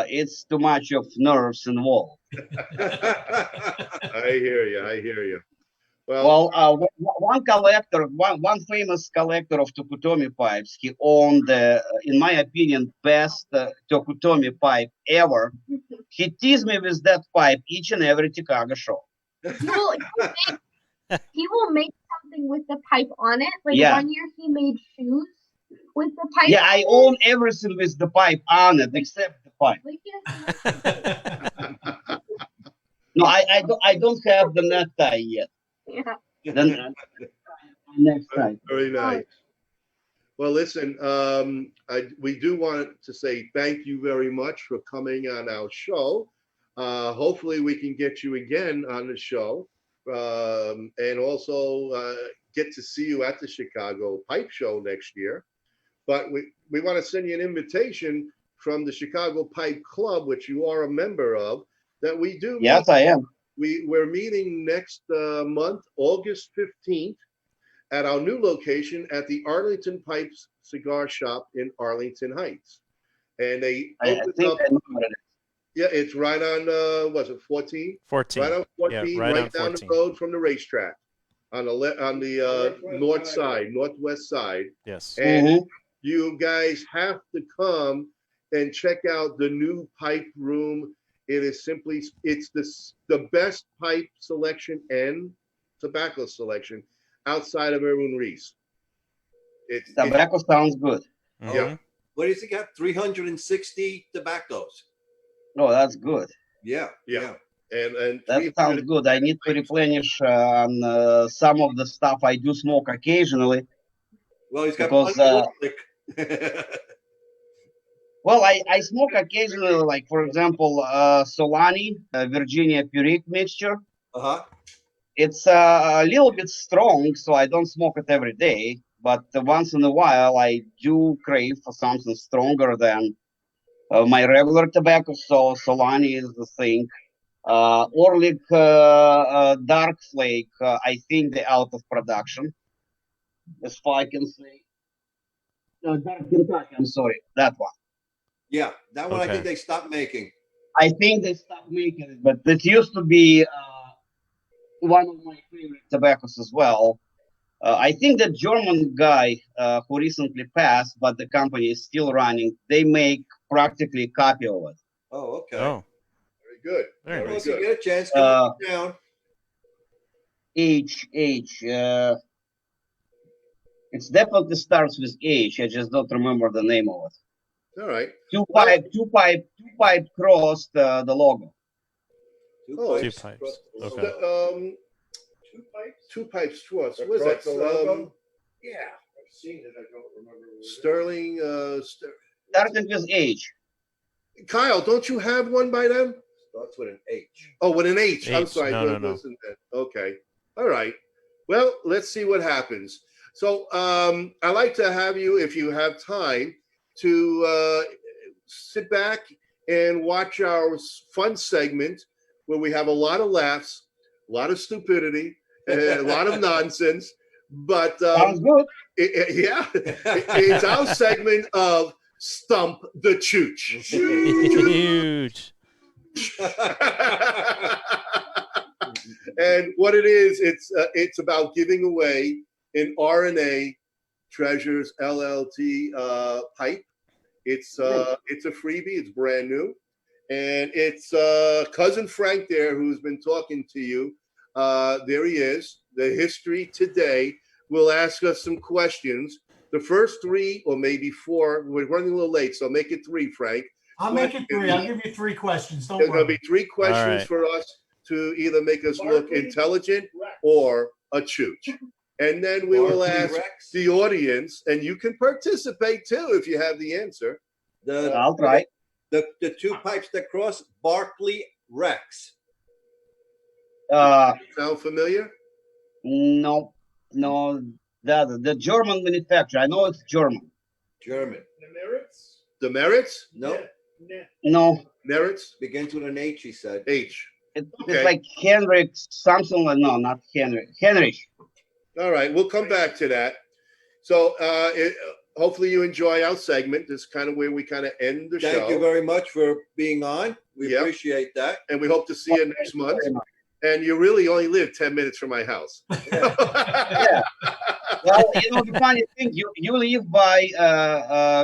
it's too much of nerves involved. I hear you. I hear you. Well, One collector, one famous collector of Tokutomi pipes, he owned, in my opinion, best Tokutomi pipe ever. He teased me with that pipe each and every Chicago show. He will make something with the pipe on it. Like Yeah. one year he made shoes with the pipe. Yeah, I own everything with the pipe on it except the pipe. Like, No, I don't have the necktie yet. yeah. Then next time. very nice. Well, listen, we do want to say thank you very much for coming on our show. Hopefully, we can get you again on the show, and also get to see you at the Chicago Pipe Show next year. But we want to send you an invitation from the Chicago Pipe Club, which you are a member of, that we do. Yes, I am. We're meeting next month, August 15th, at our new location at the Arlington Pipes Cigar Shop in Arlington Heights. And they opened up. I know what it is. Yeah, it's right on, was it 14? 14. Right on 14, Yeah, right on down 14. the road from the racetrack on the north side, northwest side. Yes. And you guys have to come and check out the new pipe room. It is simply, it's the best pipe selection and tobacco selection outside of Erwin Reese. Tobacco sounds good. Yeah. What does he got? 360 tobaccos. Oh, that's good. Yeah. And That sounds good. I need to replenish on some of the stuff I do smoke occasionally. Well, he's got because, well, I smoke occasionally, like, for example, Solani, Virginia Purique mixture. Uh-huh. It's a little bit strong, so I don't smoke it every day. But once in a while, I do crave for something stronger than my regular tobacco. So Solani is the thing. Orlik Dark Flake, I think they're out of production, as far I can say. Dark Kentucky, I'm sorry, that one. Yeah, that one I Okay. think they stopped making. I think they stopped making it, but it used to be one of my favorite tobaccos as well. I think the German guy who recently passed, but the company is still running, they make practically a copy of it. Oh, okay. Oh, Very good. very Well, nice. if you get a chance, come on down. H. It definitely starts with H. I just don't remember the name of it. All right. Two pipe crossed the logo. Oh, Two pipes. So Okay. the, two pipes trust. What is that? Across the logo? Yeah, I've seen it. I don't remember. Sterling. Starting with H. Kyle, don't you have one by them? Starts with an H. Oh, with an H. I'm H. sorry. No. Listen then. Okay. All right. Well, let's see what happens. So I like to have you, if you have time, to sit back and watch our fun segment where we have a lot of laughs, a lot of stupidity, a lot of nonsense. But Sounds good. it's our segment of Stump the Chooch. Huge. And what it is, it's about giving away an RNA Treasures LLT pipe. It's a freebie. It's brand new, and it's cousin Frank there who's been talking to you. There he is. The History Today will ask us some questions. The first 3 or maybe 4. We're running a little late, so make it 3, Frank. I'll make it 3. I'll give you 3 questions. Don't There's going to worry. be 3 questions right. for us to either make us look intelligent or a chooch. And then we will ask Rex. the audience, and you can participate too if you have the answer. I'll try. The 2 pipes that cross, Barclay Rex. Sound familiar? No. The German manufacturer. I know it's German. German. The Merits? No. No, Merits? Begins with an H, he said. H. it's Okay. like Henrik something like no, not Henrik. Henrich. All right, we'll come back to that. So hopefully you enjoy our segment. This is kind of where we kind of end the show. Thank you very much for being on. We Yep. appreciate that. And we hope to see you next month. And you really only live 10 minutes from my house. Yeah. Well, the funny thing, you live by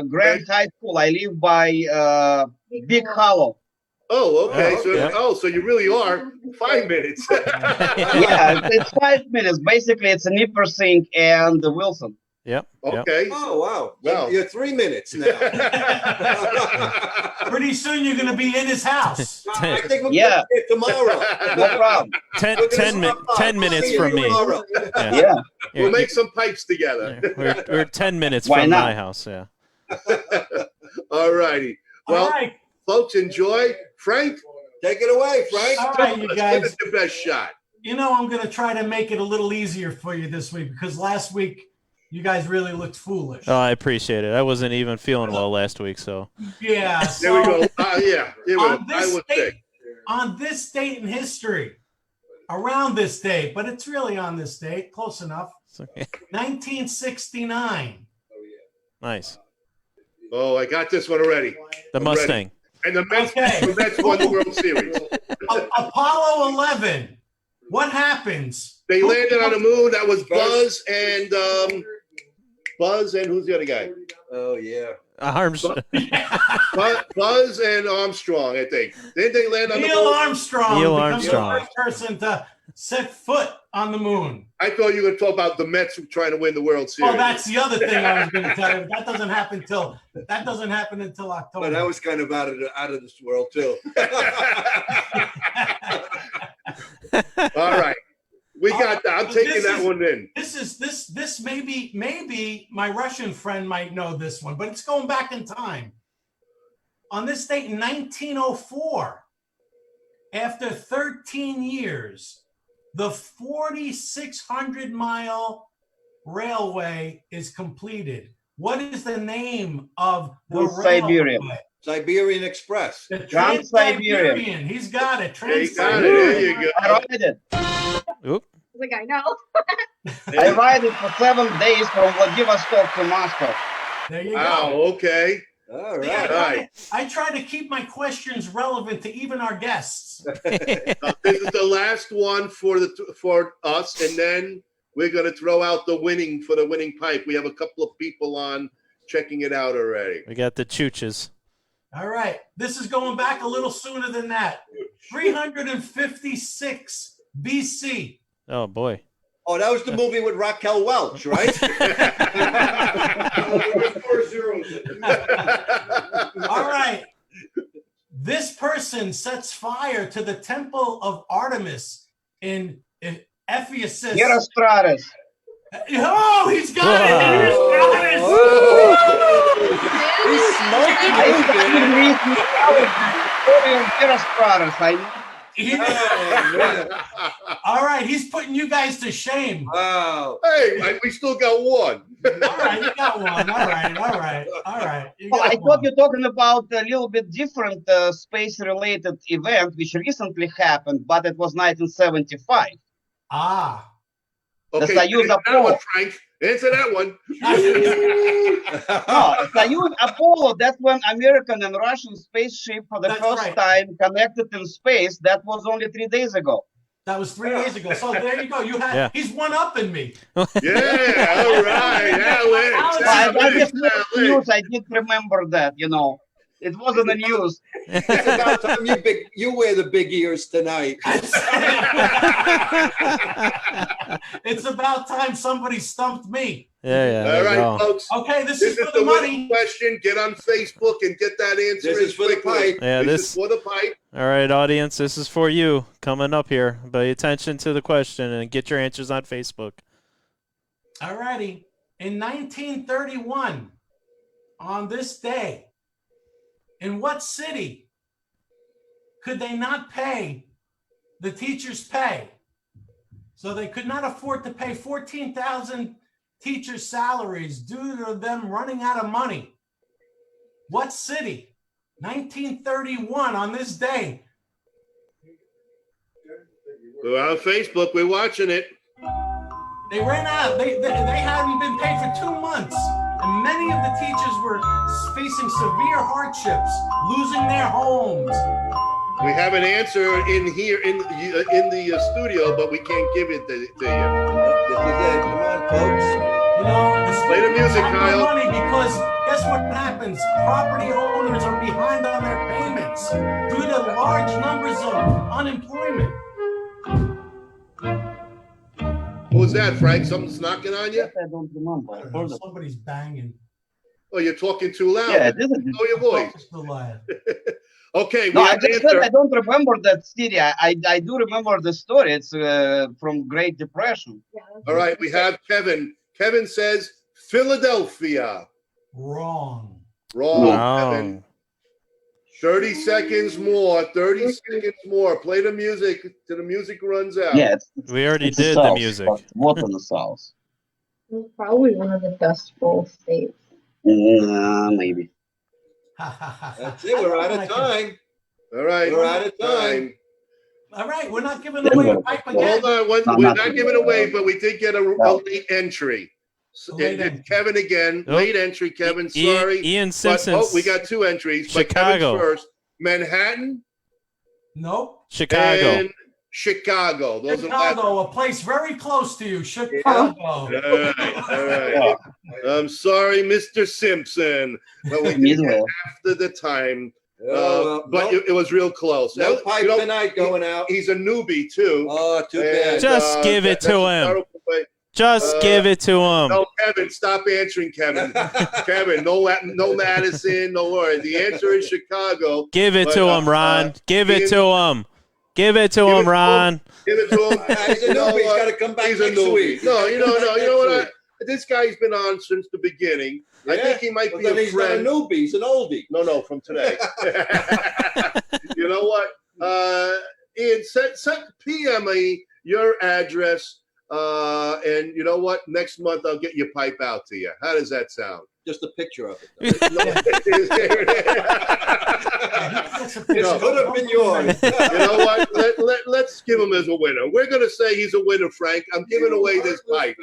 Grand High School. I live by Big Hollow. Oh, okay. Oh, So you really are 5 minutes. Yeah, it's 5 minutes. Basically, it's a Nippersink and the Wilson. Yep. Okay. Oh, wow. Wow. You're 3 minutes now. Pretty soon you're going to be in his house. I think we'll Yeah. get tomorrow. No problem. 10 minutes from me. Tomorrow. Yeah. We'll make some pipes together. We're 10 minutes Why from not? my house. Yeah. All righty. Well, All right. folks, enjoy. Frank, Take it away, Frank. All right, you give guys. us the best shot. I'm going to try to make it a little easier for you this week because last week you guys really looked foolish. Oh, I appreciate it. I wasn't even feeling well last week, so. Yeah. There we so go. Yeah. Here we go. on I this was date, sick. on this date in history, around this date, but it's really on this date, close enough. 1969. Nice. Oh, I got this one already. The I'm Mustang. And the Mets, Okay. the Mets won the World Series. Apollo 11. What happens? They landed on the moon. That was Buzz and who's the other guy? Oh, yeah. Arms. Buzz and Armstrong, I think. Didn't they land on the Neil moon? Armstrong Neil becomes the Armstrong. first person to set foot on the moon. I thought you were going to talk about the Mets trying to win the World Series. Well, that's the other thing I was going to tell you. That doesn't happen until October. But that was kind of out of this world, too. All right. We got that. I'm taking that one in. This maybe my Russian friend might know this one, but it's going back in time. On this date in 1904, after 13 years, the 4,600-mile railway is completed. What is the name of the Siberian. railway? Siberian Express. The Trans-Siberian. Trans-Siberian. He's got it. There you got it. Trans-Siberian. There you go. I ride it. Oop. Like I know. I ride it for 7 days from Vladivostok to Moscow. There you go. Oh, okay. All See, right. I try to keep my questions relevant to even our guests. This is the last one for us, and then we're going to throw out the winning pipe. We have a couple of people on checking it out already. We got the chooches. All right. This is going back a little sooner than that. 356 BC. Oh boy. Oh, that was the movie with Raquel Welch, right? All right. This person sets fire to the temple of Artemis in Ephesus. Herostratus. Oh, he's got it. He's smoking. I studied Greek mythology, Herostratus. All right, he's putting you guys to shame. Wow. Hey, we still got one. All right, you got one. All right. Well, I thought you're talking about a little bit different space-related event which recently happened, but it was 1975. Ah. Okay, The Soyuz that Apollo. one, Frank. Answer that one. No, Soyuz Apollo, that's when American and Russian spaceship for the That's first right. time connected in space. That was only 3 days ago. That was 3 days ago. So there you go. Yeah. He's one up in me. Yeah, all right. I just watched news. I did remember that, It wasn't the news. It's about time you wear the big ears tonight. It's about time somebody stumped me. Yeah. All right, folks. Okay, this This is is for the the money. winning question. Get on Facebook and get that answer This in is for the quickly. pipe. Yeah, This is for the pipe. All right, audience, this is for you coming up here. Pay attention to the question and get your answers on Facebook. All righty. In 1931, on this day, in what city could they not pay the teachers' pay? So they could not afford to pay 14,000 teachers' salaries due to them running out of money. What city? 1931 on this day. We're on Facebook. We're watching it. They ran out. They hadn't been paid for 2 months. And many of the teachers were facing severe hardships, losing their homes. We have an answer in here in the studio, but we can't give it to you. This is it. Come on, folks. Play the music, have no Kyle. money because guess what happens? Property owners are behind on their payments due to large numbers of unemployment. What was that, Frank? Something's knocking on you? I don't remember. I heard it. Somebody's banging. Oh, you're talking too loud. Yeah, it isn't. Know your voice. Still loud. Okay, we No, I have an just said answer. I don't remember that city. I do remember the story. It's from Great Depression. All right, we have Kevin. Kevin says Philadelphia. Wrong. Wrong, Wrong. Kevin. 30 seconds more. 30 seconds more. Play the music till the music runs out. Yeah, We already it's the did the South, music. but what in the South? Probably one of the Dust Bowl states. Maybe. That's it. We're out of time. All right. We're out of time. All right, we're not giving away a pipe Well, again. hold on. We're not giving away, but we did get a late entry. So, Late entry. Kevin again. Oh. Late entry, Kevin. Sorry. Ian But, Simpson. we got 2 entries. Chicago. But Kevin's first. Manhattan Nope. Chicago. and Chicago. Those are the last. Chicago, a place very close to you. Chicago. All right. I'm sorry, Mr. Simpson. But we Me did as get well. after the time. Oh, But it was real close. no Now, pipe you know, tonight going out. He's a newbie, too. Oh, too And, bad. Just give it that's to a him. terrible way. Just give it to him. No, Kevin, stop answering, Kevin. Kevin, no Madison, no worry. The answer is Chicago. Give it But, to him, Ron. Give it to him. Give it to Give it him, to Ron. Give it to him. He's a You know newbie. He's what? got to come back He's a next newbie. week. No, you know what? Next This guy's been on since the beginning. I Yeah? think he might Well, be then a he's not a friend. newbie. He's an oldie. No, from today. You know what? Ian, send PM me your address, and you know what? Next month I'll get your pipe out to you. How does that sound? Just a picture of it. No, It could have been yours. You know what? Let's give him as a winner. We're going to say he's a winner, Frank. I'm giving away this pipe.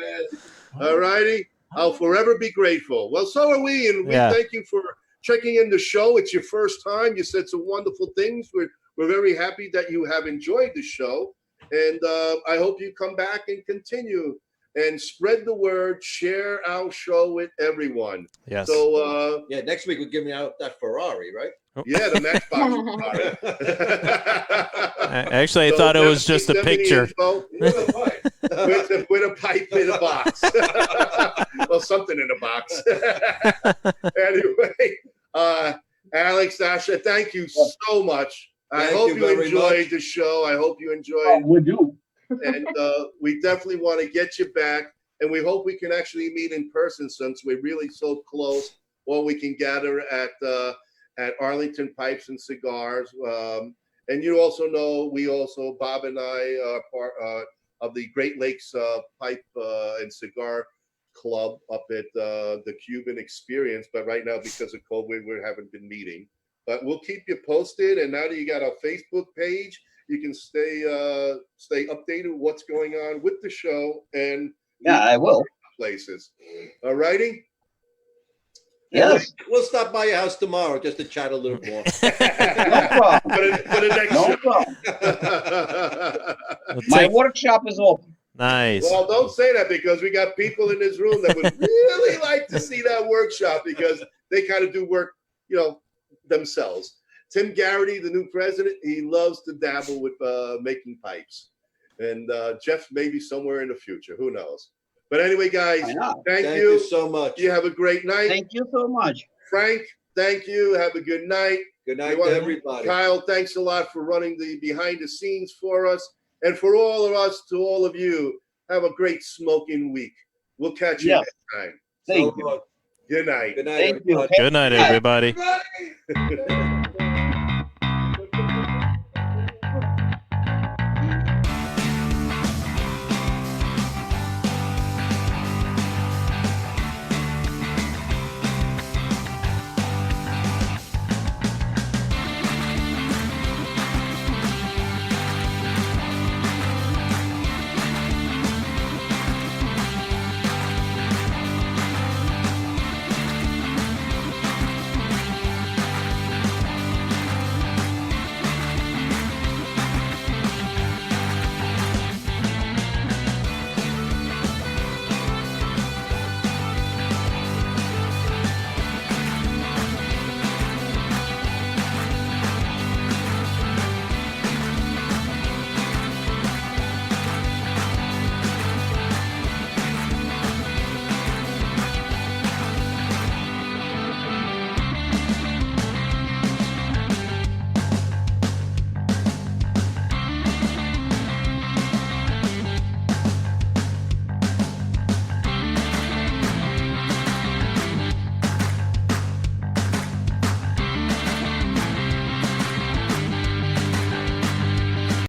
All righty? I'll forever be grateful. Well, so are we, and we Yeah. thank you for checking in the show. It's your first time. You said some wonderful things. We're very happy that you have enjoyed the show. And I hope you come back and continue and spread the word, share our show with everyone. Yes. So yeah, next week we're giving out that Ferrari, right? yeah, the Matchbox. Actually, I thought it was just a picture. With a pipe in a box. Well, something in a box. Anyway, Alex, Asha, thank you so much. I hope you enjoyed the show. I hope you enjoyed. We do. And we definitely want to get you back. And we hope we can actually meet in person since we're really so close. Or we can gather at Arlington Pipes and Cigars. And you also know, Bob and I are part of the Great Lakes Pipe and Cigar Club up at the Cuban Experience. But right now, because of COVID, we haven't been meeting. But we'll keep you posted. And now that you got our Facebook page, you can stay updated with what's going on with the show and I will. Places. All righty. Yes. We'll stop by your house tomorrow just to chat a little more. No problem. For the next No problem. My workshop is open. Nice. Well, don't say that because we got people in this room that would really like to see that workshop because they kind of do work, themselves. Tim Garrity, the new president, he loves to dabble with making pipes. And Jeff maybe somewhere in the future. Who knows? But anyway, guys, thank you so much. You have a great night. Thank you so much. Frank, thank you. Have a good night. Good night to everybody. Kyle, thanks a lot for running the behind the scenes for us. And for all of us, to all of you, have a great smoking week. We'll catch you next time. Thank you. Good night. Good night, Thank everybody. you. Good night, everybody.